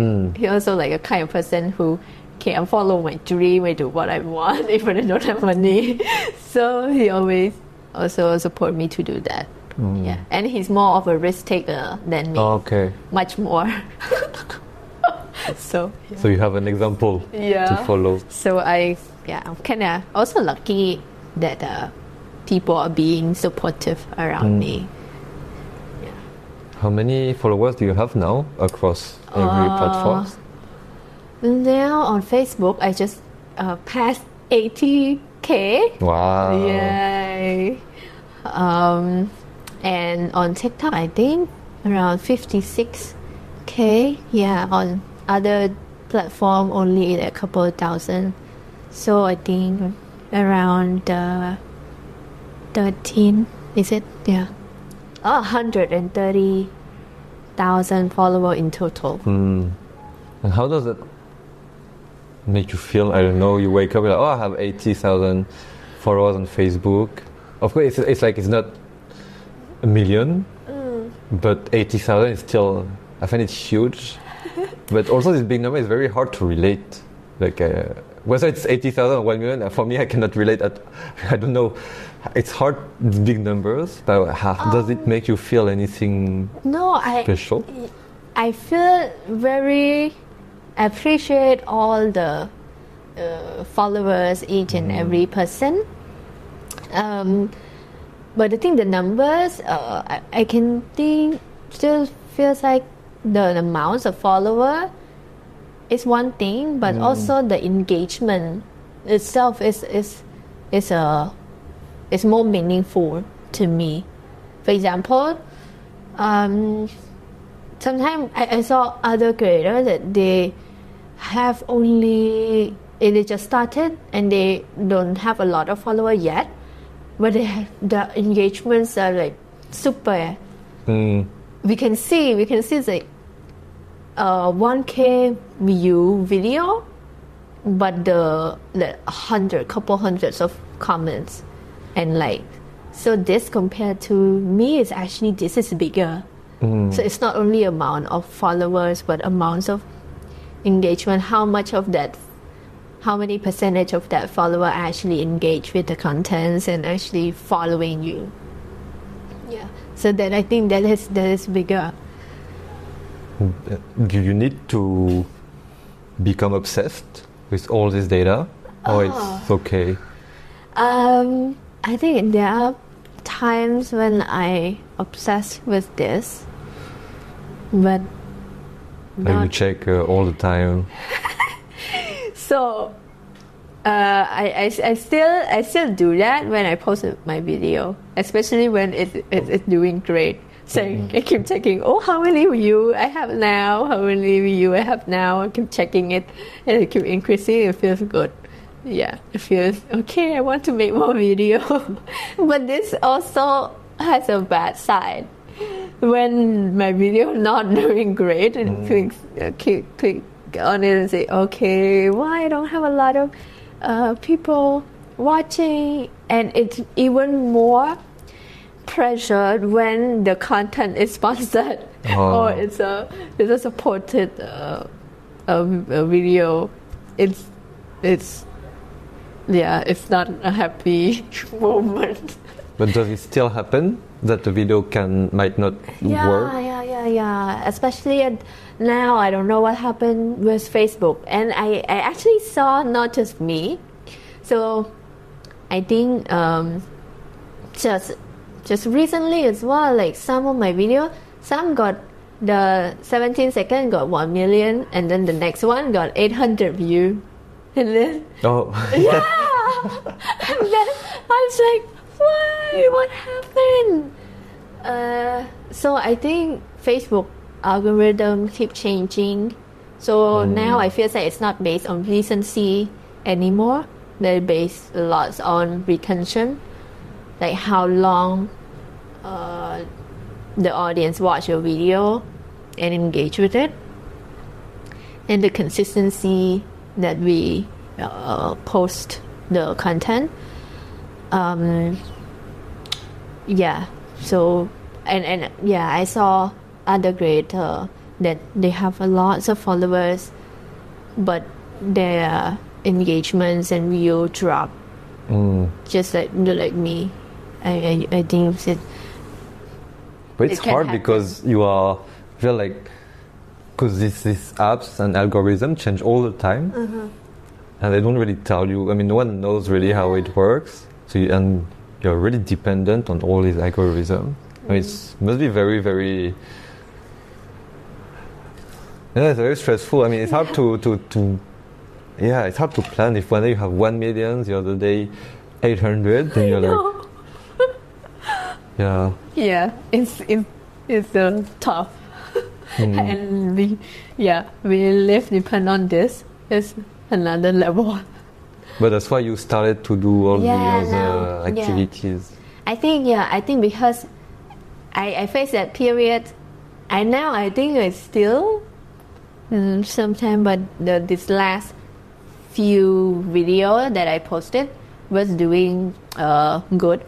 also a kind of person who can follow my dream, I do what I want, even I don't have money. So he always also support me to do that. Yeah, and he's more of a risk taker than me. Okay. Much more. So you have an example to follow. So I'm kind of also lucky that people are being supportive around me. Yeah. How many followers do you have now across every platform? Now on Facebook, I just passed 80K. Wow. Yay. And on TikTok, I think around 56K. Yeah, on other platform only a couple of thousand. So I think around 13, is it? Yeah. 130,000 followers in total. And how does it make you feel? I don't know, you wake up, you're like, I have 80,000 followers on Facebook. Of course, it's not a million, but 80,000 is still, I find it huge. But also this big number is very hard to relate. Whether it's 80,000 or 1 million, for me I cannot relate I don't know. It's hard, big numbers, but does it make you feel anything special? I feel very appreciate all the followers, each and every person. But I think the numbers, I can think, still feels like the amount of followers is one thing, but also the engagement itself is more meaningful to me. For example, sometimes I saw other creators that they have only, they just started and they don't have a lot of followers yet, but the engagements are super. We can see it's 1K view video, but the couple hundreds of comments and likes. So this compared to me this is bigger. So it's not only amount of followers, but amounts of engagement. How many percentage of that follower actually engage with the contents and actually following you? Yeah. So then I think that is bigger. Do you need to become obsessed with all this data, or it's okay? I think there are times when I obsess with this, but you check all the time. So I still do that when I post my video, especially when it's doing great. So I keep checking, how many views I have now, I keep checking it, and it keep increasing. It feels good. Yeah, it feels okay. I want to make more video. But this also has a bad side. When my video not doing great, and click on it and say, okay, why I don't have a lot of people watching? And it's even more pressured when the content is sponsored or it's a supported a video. It's not a happy moment. But does it still happen that the video might not work? Yeah. Especially now, I don't know what happened with Facebook, and I actually saw not just me. So I think just recently as well, like some of my videos, some got the 17 second got 1 million, and then the next one got 800 views, and then yeah, and then I was like, why? What happened? So I think Facebook algorithm keep changing. So now I feel like it's not based on recency anymore. They're based a lot on retention, like how long the audience watch your video and engage with it, and the consistency that we post the content. Yeah. So and yeah, I saw other creators that they have a lot of followers, but their engagements and view drop. Just like me. I think it. But it's hard happen. Because you are feel like because these apps and algorithms change all the time, and they don't really tell you. I mean, no one knows really how it works. So you're really dependent on all these algorithms. I mean, it must be very, very. Yeah, it's very stressful. I mean, it's hard to it's hard to plan. If one day you have 1 million, the other day 800, then you're like. Yeah, it's tough, and we live depend on this. It's another level. But that's why you started to do all the other activities. I think because I faced that period. I think it's still sometimes, but this last few video that I posted was doing good,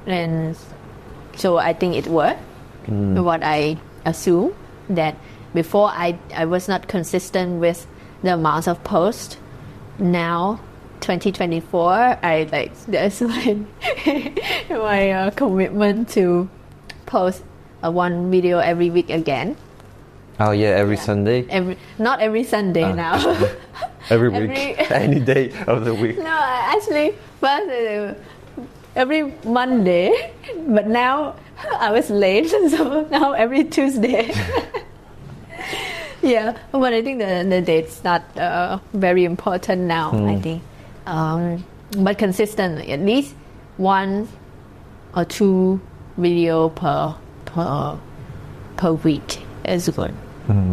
and so I think it worked. What I assume that before I was not consistent with the amount of posts. Now 2024 that's my commitment to post one video every week again. Oh yeah, every Sunday? Not every Sunday now. Every week, any day of the week. No, actually first every Monday, but now I was late, so now every Tuesday. Yeah, but I think the date's not very important now. I think, but consistently, at least 1 or 2 video per week is good.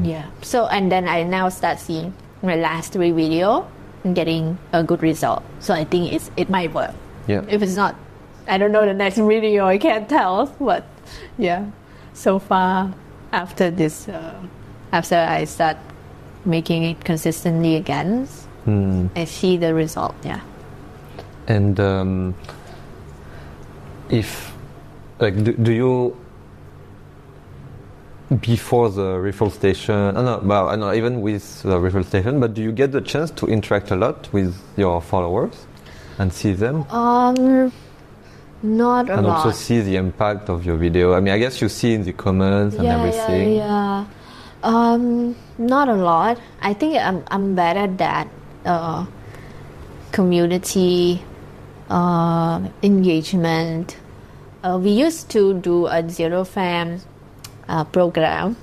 Yeah. So and then I now start seeing my last 3 video and getting a good result. So I think it might work. Yeah. If it's not, I don't know the next video. I can't tell. But yeah, so far after this. After I start making it consistently again, I see the result. Yeah. And if do you before the refill station? I know even with the refill station, but do you get the chance to interact a lot with your followers and see them? Not a lot. And also see the impact of your video. I mean, I guess you see in the comments and everything. Yeah. Not a lot. I think I'm better at that. Community engagement. We used to do a Zero Fam program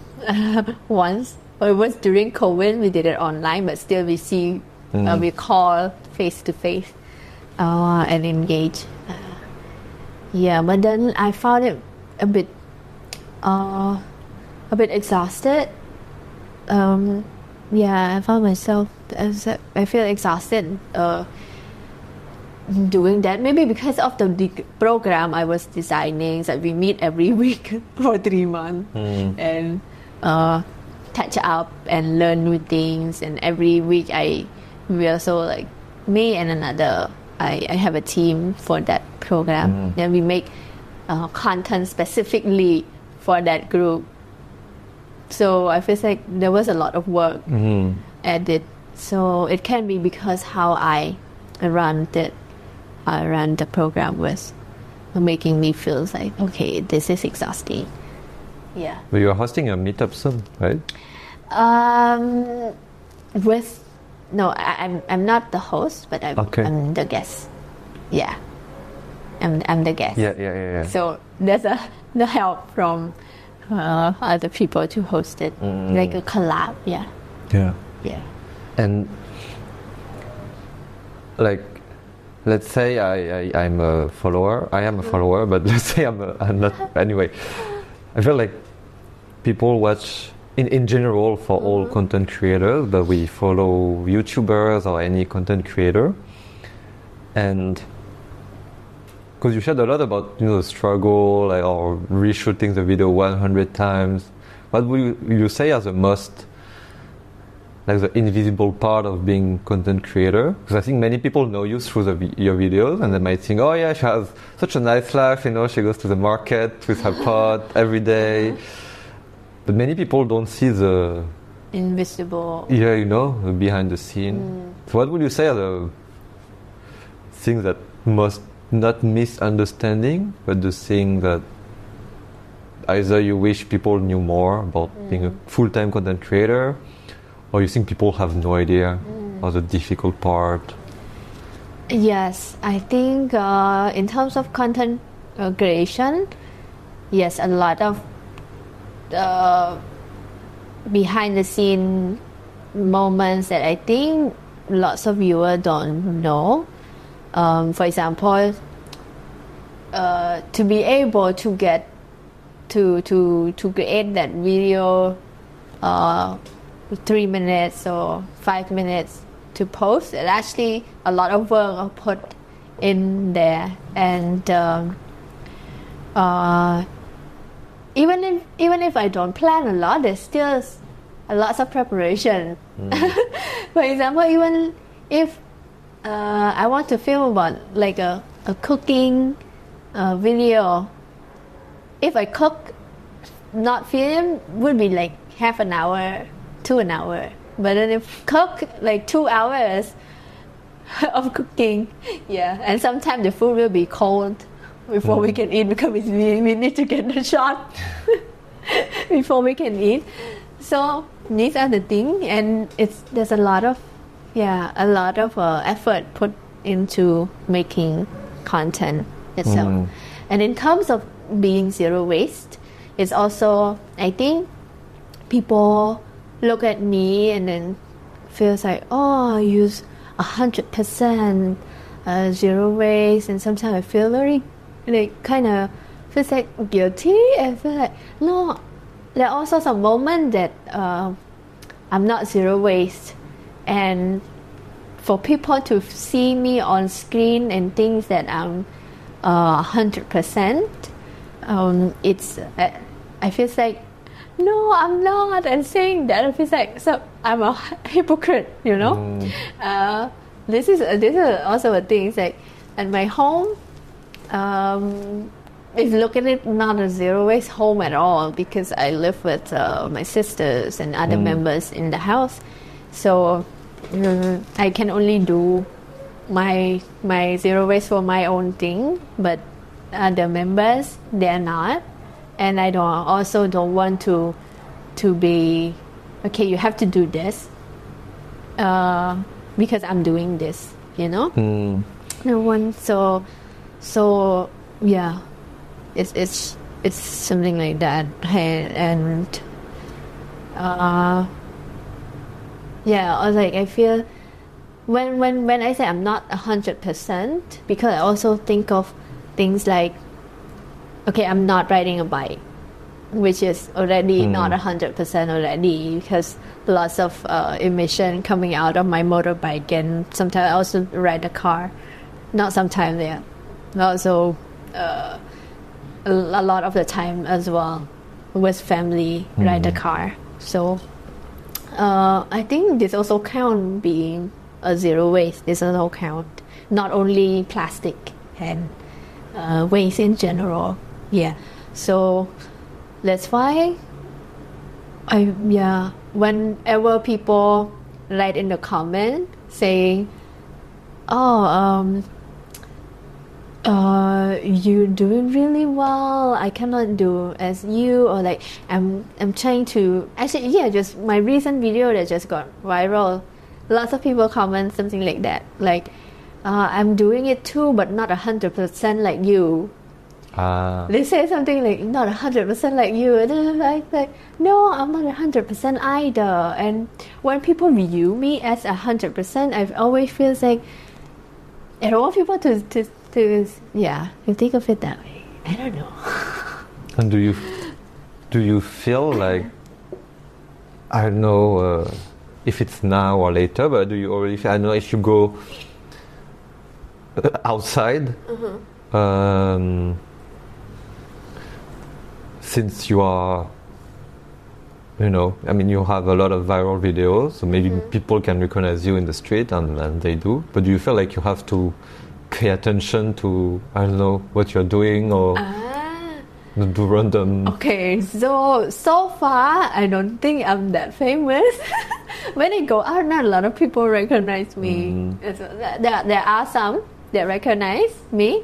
once. It was during COVID. We did it online, but still we see we call face to face and engage. But then I found it a bit exhausted. I found myself I feel exhausted doing that. Maybe because of the program I was designing, that we meet every week for 3 months and catch up and learn new things. And every week we also like me and another. I have a team for that program, and we make content specifically for that group. So I feel like there was a lot of work at it. So it can be because how I ran the program was making me feel like, okay, this is exhausting. Yeah. But you're hosting a meetup soon, right? I'm not the host, but I'm the guest. Yeah. I'm the guest. Yeah. So there's the help from other people to host it, like a collab. Yeah. And like, let's say I'm a follower. I am a follower, but let's say I'm not. Anyway, I feel like people watch in general for all content creators, but we follow YouTubers or any content creator, and because you shared a lot about the struggle, like, or reshooting the video 100 times. What would you say are the most, like, the invisible part of being content creator? Because I think many people know you through your videos, and they might think, oh yeah, she has such a nice life, she goes to the market with her pot every day. But many people don't see the invisible. Yeah, the behind the scene. So what would you say are the things that most not misunderstanding, but the thing that either you wish people knew more about being a full-time content creator, or you think people have no idea, or the difficult part? Yes, I think in terms of content creation, yes, a lot of behind the scene moments that I think lots of viewers don't know. For example, to be able to get to create that video 3 minutes or 5 minutes to post, it actually a lot of work are put in there, and even if I don't plan a lot, there's still a lot of preparation. For example, even if I want to film about like a cooking video, if I cook, not film, would be like half an hour to an hour. But then if cook like 2 hours of cooking, and sometimes the food will be cold before we can eat, because we need to get the shot before we can eat. So these are the things, and there's a lot of effort put into making content itself. And in terms of being zero waste, it's also, I think people look at me and then feels like, oh, I use 100% zero waste, and sometimes I feel very kind of feels like guilty. I feel like, no, there are also some moments that I'm not zero waste, and for people to see me on screen and think that I'm 100%, it's I feel like, no, I'm not, and saying that I feel like, so I'm a hypocrite, This is also a thing. It's like at my home, if you look at it, not a zero waste home at all, because I live with my sisters and other members in the house. So I can only do my zero waste for my own thing, but other members, they're not. And I don't want to be, okay, you have to do this because I'm doing this, No one. So yeah, it's something like that, and I was like, I feel when I say I'm not 100%, because I also think of things like, okay, I'm not riding a bike, which is already not 100% already, because lots of emission coming out of my motorbike, and sometimes I also ride a car. Not sometimes, also a lot of the time as well, with family, ride a car. So I think this also count being a zero waste. This also count, not only plastic and waste in general. So that's why whenever people write in the comment saying, you're doing really well, I cannot do as you, or like I'm trying to actually, just my recent video that just got viral, lots of people comment something like that, like I'm doing it too, but not 100% like you. They say something like not 100% like you, and then I'm like, no, I'm not 100% either. And when people view me as 100%, I always feel like I don't want people to think of it that way. I don't know. And do you feel like, I don't know if it's now or later, but do you already feel, I don't know if you go outside, since you are, you know, I mean, you have a lot of viral videos, so maybe people can recognize you in the street, and they do, but do you feel like you have to pay attention to, I don't know, what you're doing, or do random... Okay, so far, I don't think I'm that famous. When I go out, not a lot of people recognize me. So there are some that recognize me,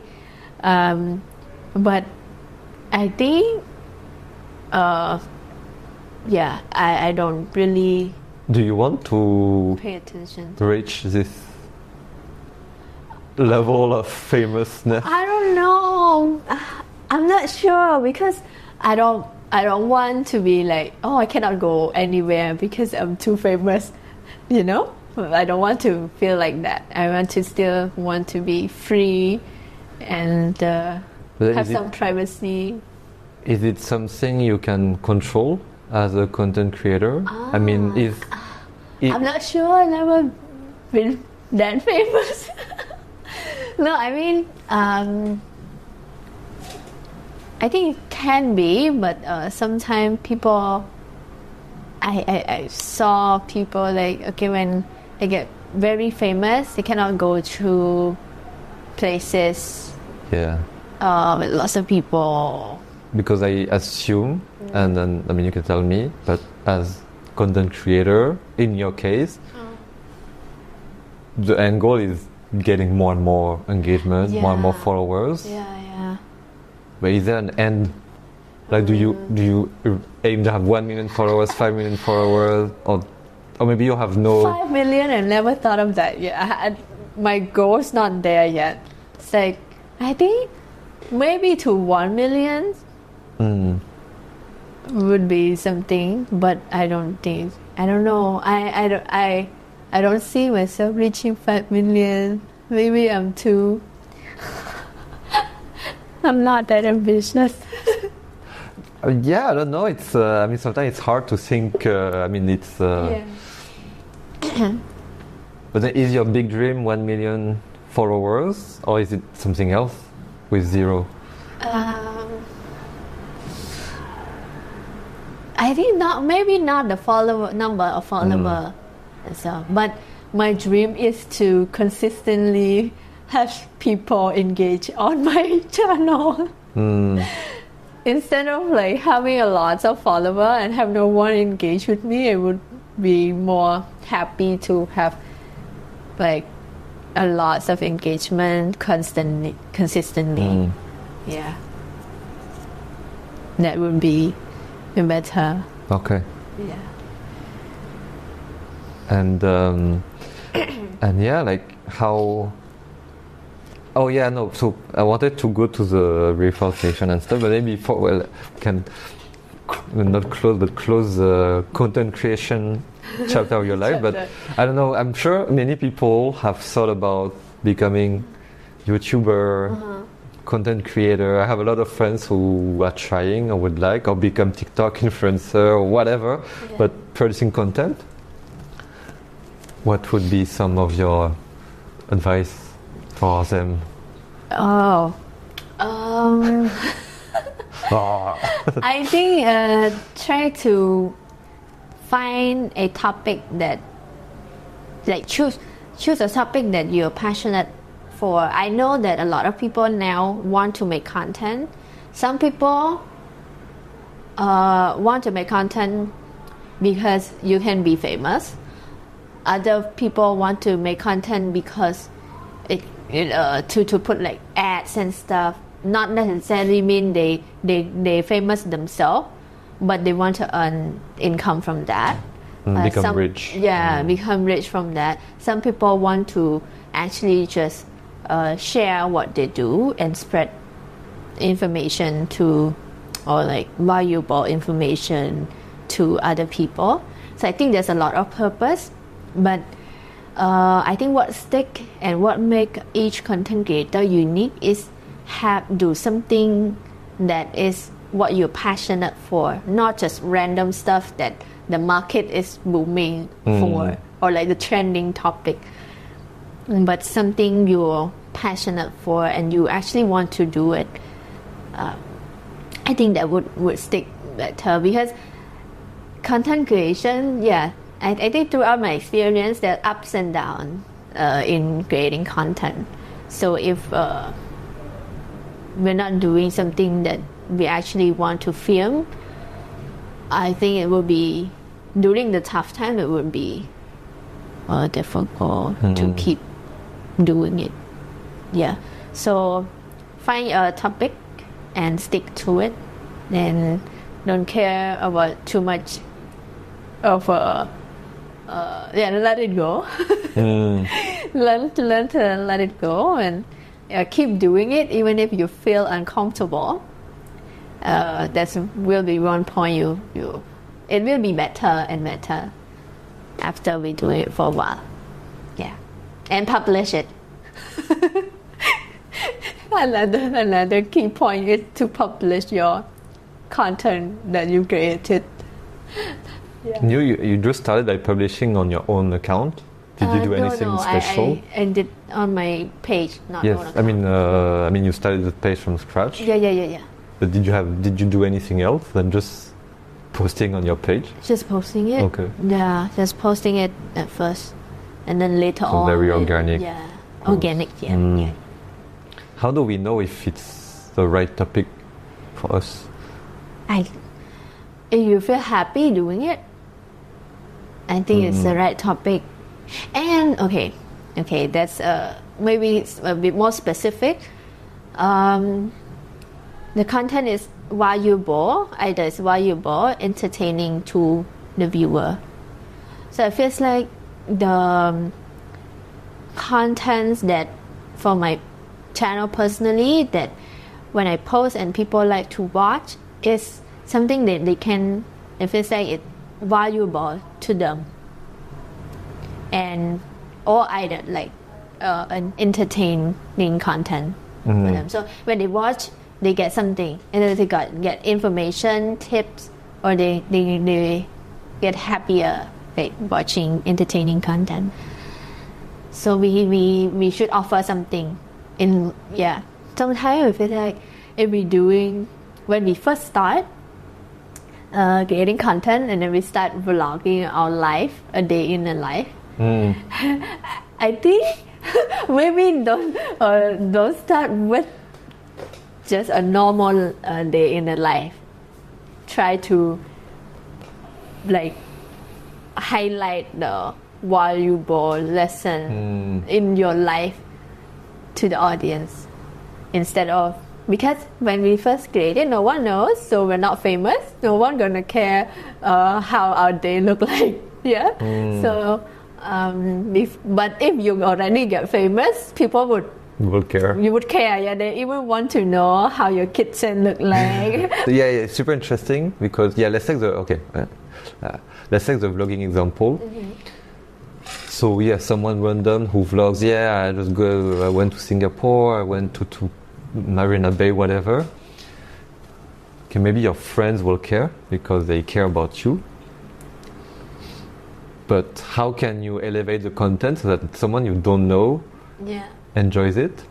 but I think I don't really. Do you want to pay attention to reach this level of famousness? I don't know. I'm not sure, because I don't want to be like, oh, I cannot go anywhere because I'm too famous, you know. I don't want to feel like that. I want to still want to be free and have some privacy. Is it something you can control as a content creator? I mean, I'm not sure. I've never been that famous. No, I mean, I think it can be, but sometimes people, I saw people like, okay, when they get very famous, they cannot go to places with lots of people. Because I assume, and then, I mean, you can tell me, but as content creator, in your case, the end goal is getting more and more engagement, more and more followers. But is there an end? Like, do you aim to have 1 million followers, 5 million followers, or maybe you have no... 5 million, I never thought of that yet. My goal is not there yet. It's like, I think maybe to 1 million would be something, but I don't know. I don't see myself reaching 5 million. Maybe I'm too... I'm not that ambitious. I don't know. It's. I mean, sometimes it's hard to think. I mean, it's. But then, is your big dream 1 million followers, or is it something else with ZEROW? I think not. Maybe not the number of followers. So, but my dream is to consistently have people engage on my channel. Instead of like having a lot of followers and have no one engage with me, I would be more happy to have like a lot of engagement consistently. That would be better. Okay. And like how... So I wanted to go to the reforestation and stuff, but maybe we can not close the content creation chapter of your life. But I don't know, I'm sure many people have thought about becoming YouTuber, content creator. I have a lot of friends who are trying or would like, or become TikTok influencer or whatever, but producing content. What would be some of your advice for them? I think try to find a topic that, like, choose a topic that you're passionate for. I know that a lot of people now want to make content. Some people want to make content because you can be famous. Other people want to make content because to put like ads and stuff. Not necessarily mean they famous themselves, but they want to earn income from that. Become rich. Become rich from that. Some people want to actually just share what they do and spread information to, or like valuable information to other people. So I think there's a lot of purpose, but I think what stick and what make each content creator unique is do something that is what you're passionate for, not just random stuff that the market is booming for, or like the trending topic, but something you're passionate for and you actually want to do it. I think that would stick better, because content creation, I think throughout my experience there are ups and downs in creating content. So if we're not doing something that we actually want to film, I think it will be, during the tough time, it would be difficult to keep doing it. So find a topic and stick to it, and don't care about too much of let it go. learn to let it go, and keep doing it even if you feel uncomfortable. That will be one point it will be better and better after we do it for a while. And publish it. Another key point is to publish your content that you created. You just started by publishing on your own account. Did you do anything special? I did on my page, not yes, on account. I mean, you started the page from scratch. Yeah. But did you do anything else than just posting on your page? Just posting it. Okay. Yeah, just posting it at first, and then later on. Very organic. Organic. Yeah. How do we know if it's the right topic for us? If you feel happy doing it, I think it's the right topic. And okay, that's maybe it's a bit more specific. The content is valuable, either it's valuable, entertaining to the viewer. So it feels like the contents that for my channel personally, that when I post and people like to watch, is something that they can, if it's like it's valuable to them, and or either like an entertaining content for them. So when they watch, they get something, and then they get information, tips, or they get happier like watching entertaining content. So we should offer something. Sometimes we feel like if we're doing, when we first start creating content, and then we start vlogging our life, a day in a life, I think maybe don't start with just a normal day in a life. Try to like highlight the valuable lesson in your life to the audience, instead of, because when we first created, no one knows, so we're not famous, no one gonna care how our day look like. So but if you already get famous, people would care. You would care. They even want to know how your kitchen look like. It's super interesting, because let's take the vlogging example. So someone random who vlogs, I went to Singapore, I went to Marina Bay, whatever. Okay, maybe your friends will care because they care about you. But how can you elevate the content so that someone you don't know enjoys it?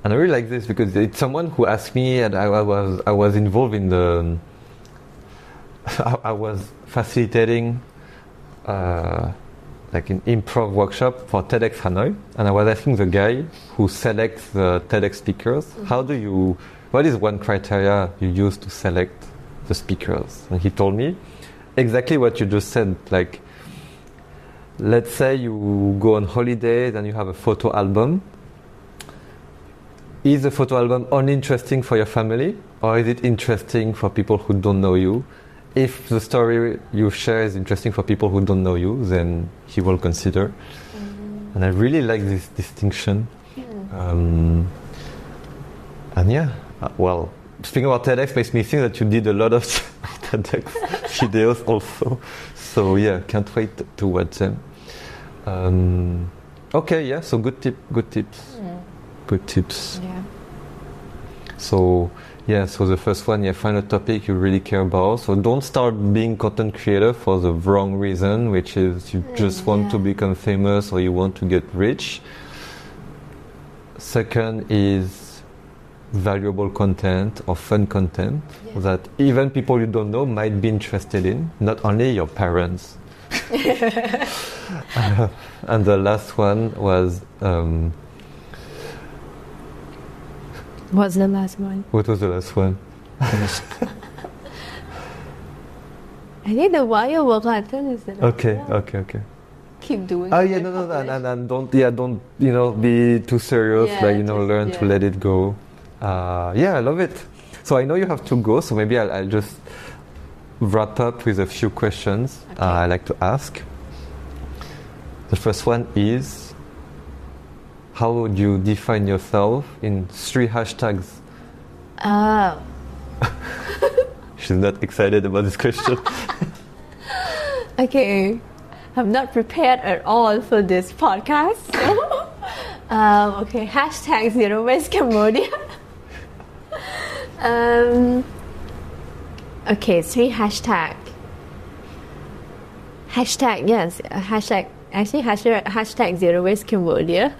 And I really like this, because it's someone who asked me, and I was involved in the I was facilitating like an improv workshop for TEDx Hanoi, and I was asking the guy who selects the TEDx speakers, what is one criteria you use to select the speakers? And he told me exactly what you just said. Like, let's say you go on holidays and you have a photo album. Is the photo album only interesting for your family, or is it interesting for people who don't know you? If the story you share is interesting for people who don't know you, then he will consider. And I really like this distinction. And yeah, well, speaking about TEDx makes me think that you did a lot of TEDx videos also. So yeah, can't wait to watch them. Okay, yeah, so good tips. Good tips. Yeah. So yeah, so the first one, find a topic you really care about. So don't start being content creator for the wrong reason, which is you just want to become famous or you want to get rich. Second is valuable content or fun content that even people you don't know might be interested in, not only your parents. And the last one was What's the last one? what was the last one? I think the valuable content is the Okay. keep doing. Oh yeah, no, and don't be too serious. Learn to let it go. I love it. So I know you have to go, so maybe I'll just wrap up with a few questions I like to ask. The first one is, how would you define yourself in 3 hashtags? She's not excited about this question. Okay, I'm not prepared at all for this podcast. Okay, hashtag Zero Waste Cambodia. Okay, 3 hashtag. Hashtag, yes. Hashtag Zero Waste Cambodia.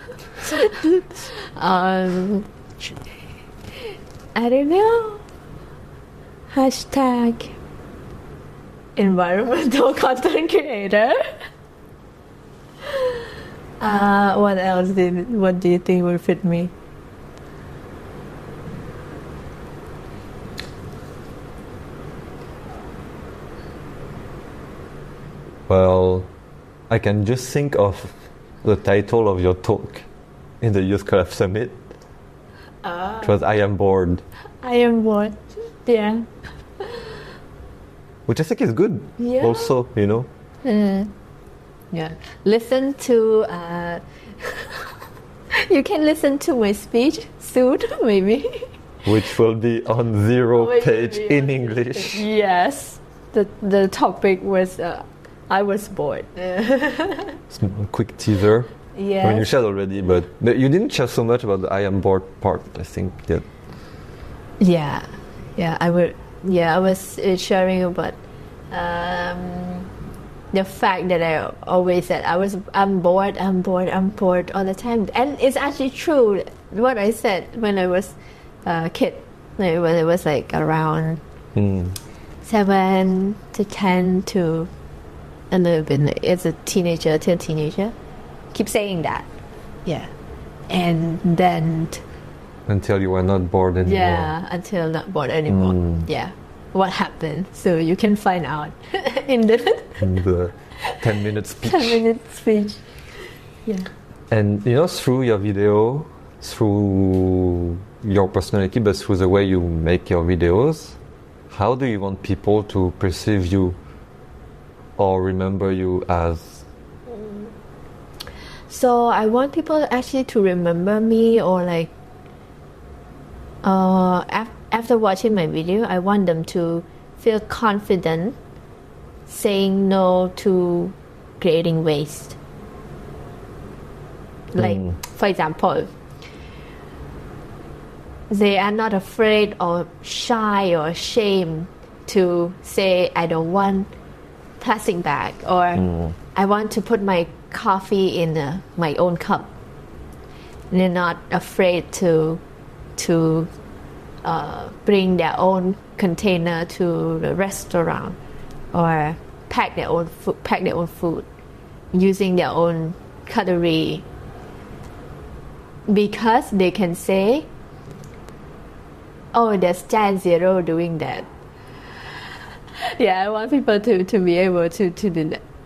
I don't know. Hashtag environmental content creator. What else what do you think would fit me? Well, I can just think of the title of your talk in the Youth Collab Summit. It was I Am Bored. I am bored. Yeah. Which I think is good. Yeah. Also, Yeah. Listen to. You can listen to my speech soon, maybe. Which will be on Zero page in English. Yes. The topic was I was bored. It's a quick teaser. Yes. I mean, you shared already, but you didn't share so much about the I am bored part, I think. Yeah. Yeah. I was sharing about the fact that I always said I'm bored all the time, and it's actually true what I said when I was a kid, when I was like around 7 to 10 to a little bit as a teenager till teenager, keep saying that, and then until you are not bored anymore. Until not bored anymore. What happened? So you can find out in the 10-minute speech. 10-minute speech. Yeah. And through your video, through your personality, but through the way you make your videos, how do you want people to perceive you or remember you as? So I want people actually to remember me, or like after watching my video, I want them to feel confident saying no to creating waste. Like, for example, they are not afraid or shy or ashamed to say, I don't want plastic bag, or I want to put my coffee in my own cup. And they're not afraid to bring their own container to the restaurant, or pack their own food using their own cutlery, because they can say, oh, there's Giant Zero doing that. I want people to be able to do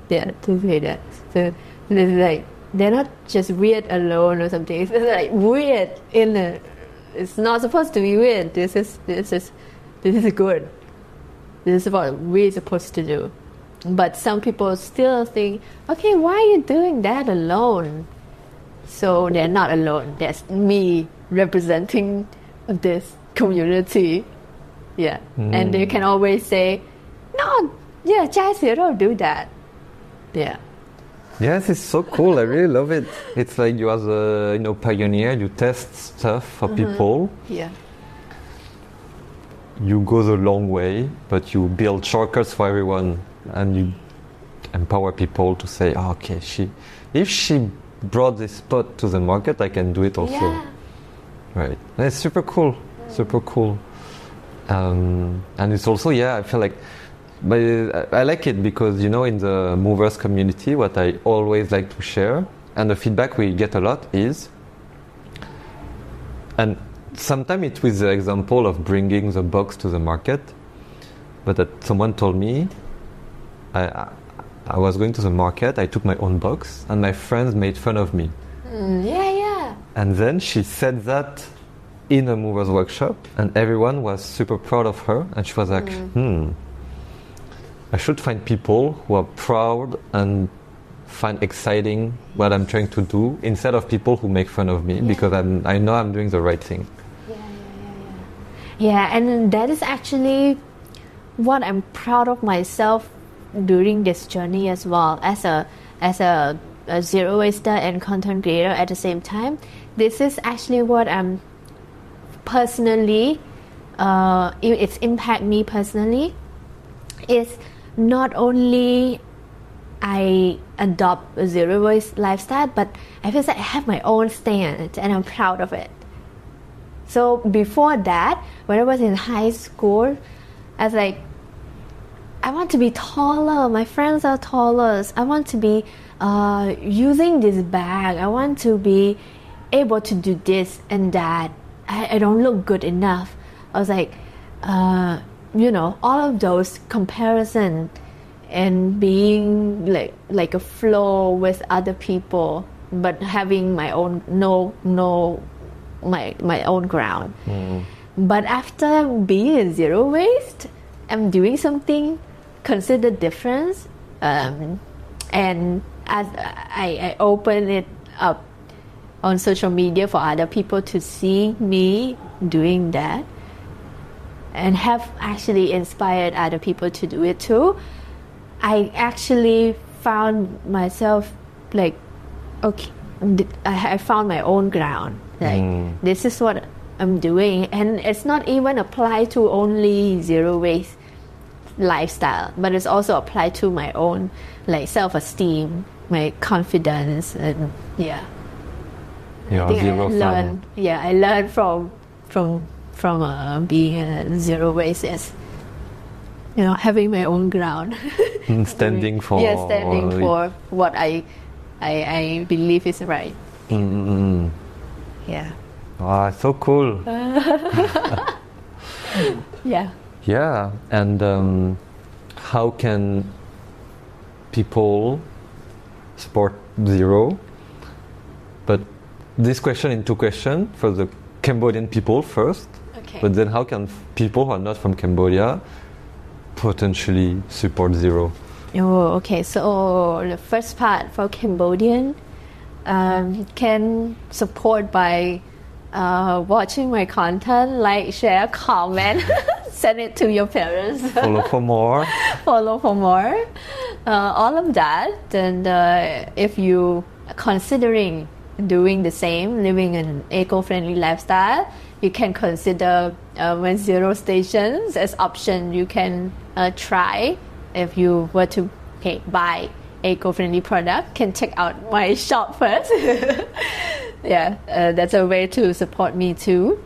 that. To say that. So they're not just weird alone or something. It's like weird it's not supposed to be weird. This is good. This is what we're supposed to do. But some people still think, okay, why are you doing that alone? So they're not alone. That's me representing this community. Yeah. And they can always say, no, yeah, Chai Zero do that. Yeah. Yes, it's so cool. I really love it. It's like you as a pioneer. You test stuff for people. Yeah. You go the long way, but you build shortcuts for everyone, and you empower people to say, oh, okay, if she brought this spot to the market, I can do it also. Yeah. Right. And it's super cool. Super cool. And it's also, I feel like, but I like it because, in the movers community, what I always like to share, and the feedback we get a lot is, and sometimes it's with the example of bringing the box to the market, but that someone told me, I was going to the market, I took my own box, and my friends made fun of me. Yeah. And then she said that in a movers workshop, and everyone was super proud of her, and she was like, I should find people who are proud and find exciting what I'm trying to do, instead of people who make fun of me, because I know I'm doing the right thing. Yeah, and that is actually what I'm proud of myself during this journey as well, as a zero waster and content creator at the same time. This is actually what I'm personally, it's impact me personally. Is not only I adopt a zero waste lifestyle, but I feel like I have my own stand and I'm proud of it. So before that, when I was in high school, I was like, I want to be taller. My friends are taller. I want to be using this bag. I want to be able to do this and that. I don't look good enough. I was like, all of those comparison and being like a flow with other people, but having my own my own ground. But after being in zero waste, I'm doing something considered different, and as I open it up on social media for other people to see me doing that, and have actually inspired other people to do it too, I actually found myself like, okay, I found my own ground. Like, this is what I'm doing, and it's not even applied to only zero waste lifestyle, but it's also applied to my own self-esteem, my confidence, and I learned from being a zero waste is, having my own ground, standing for what I believe is right. Yeah. Wow, so cool. Yeah, and how can people support zero? But this question in two questions for the Cambodian people first. Okay. But then how can people who are not from Cambodia potentially support zero? Oh, okay. So the first part for Cambodian can support by watching my content, like, share, comment, send it to your parents. Follow for more. All of that. And if you are considering doing the same, living an eco-friendly lifestyle, you can consider my zero stations as option. You can try. If you were to buy eco-friendly product, can check out my shop first. That's a way to support me too.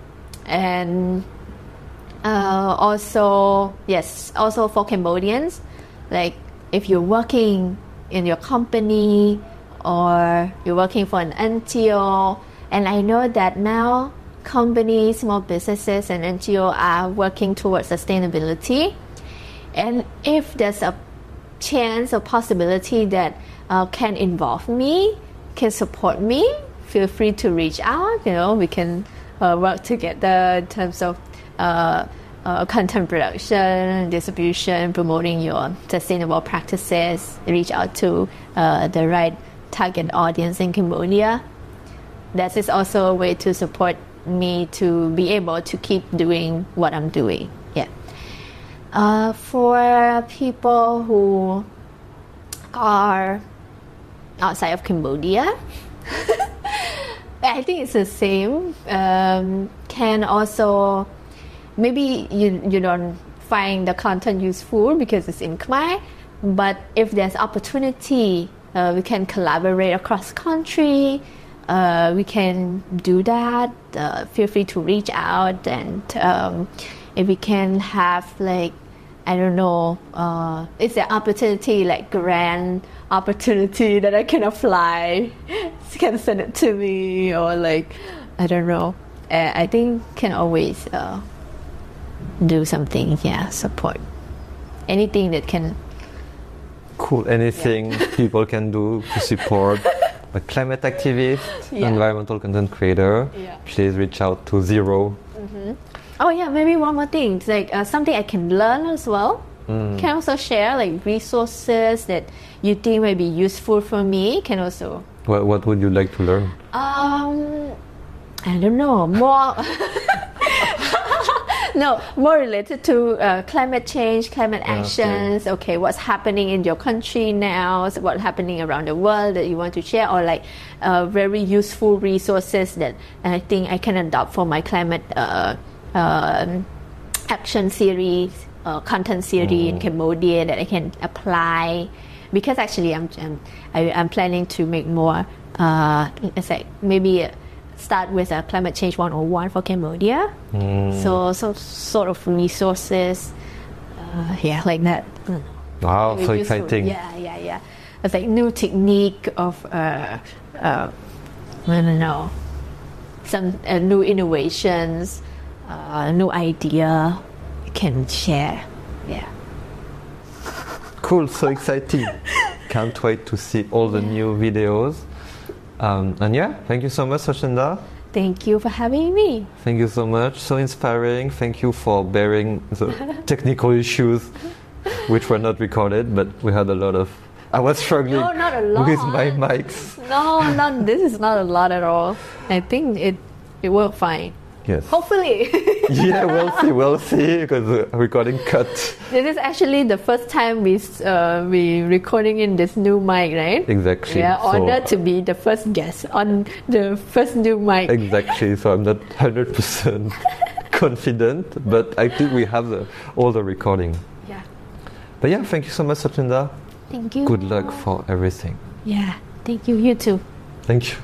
And also for Cambodians, like, if you're working in your company or you're working for an NGO, and I know that now companies, small businesses and NGO are working towards sustainability, and if there's a chance or possibility that can involve me, can support me, feel free to reach out. We can work together in terms of content production, distribution, promoting your sustainable practices, reach out to the right target audience in Cambodia. that is also a way to support me to be able to keep doing what I'm doing. Yeah. For people who are outside of Cambodia, I think it's the same. Can also, maybe you don't find the content useful because it's in Khmer, but if there's opportunity, we can collaborate across country. We can do that. Feel free to reach out, and if we can have like, I don't know, it's an opportunity, like grand opportunity that I can apply, you can send it to me, or like, I don't know. I think can always do something, support. Anything that can. Cool, anything people can do to support a climate activist, environmental content creator, please reach out to ZEROW. Oh yeah, maybe one more thing. It's like something I can learn as well. Can also share like resources that you think may be useful for me. Can also. What would you like to learn? I don't know, more. No, more related to climate change, climate actions. Okay, what's happening in your country now? So what's happening around the world that you want to share, or like very useful resources that I think I can adopt for my climate action series, content series in Cambodia that I can apply. Because actually, I'm planning to make more. It's like maybe. Start with a climate change 101 for Cambodia. So sort of resources, like that. Wow, so useful. exciting. Yeah. It's like new technique of, I don't know, some new innovations, new idea you can share. Yeah. Cool, so exciting. Can't wait to see all the new videos. And thank you so much, Sochenda. Thank you for having me. Thank you so much. So inspiring. Thank you for bearing the technical issues, which were not recorded, but we had a lot of. I was struggling with my mics. No, this is not a lot at all. I think it worked fine. Yes. Hopefully. Yeah, we'll see, because the recording cut. This is actually the first time we recording in this new mic, right? Exactly. Yeah, honored to be the first guest on the first new mic. Exactly. So I'm not 100% confident, but I think we have all the recording. Yeah. But yeah, thank you so much, Sochenda. Thank you. Good luck for everything. Yeah, thank you. You too. Thank you.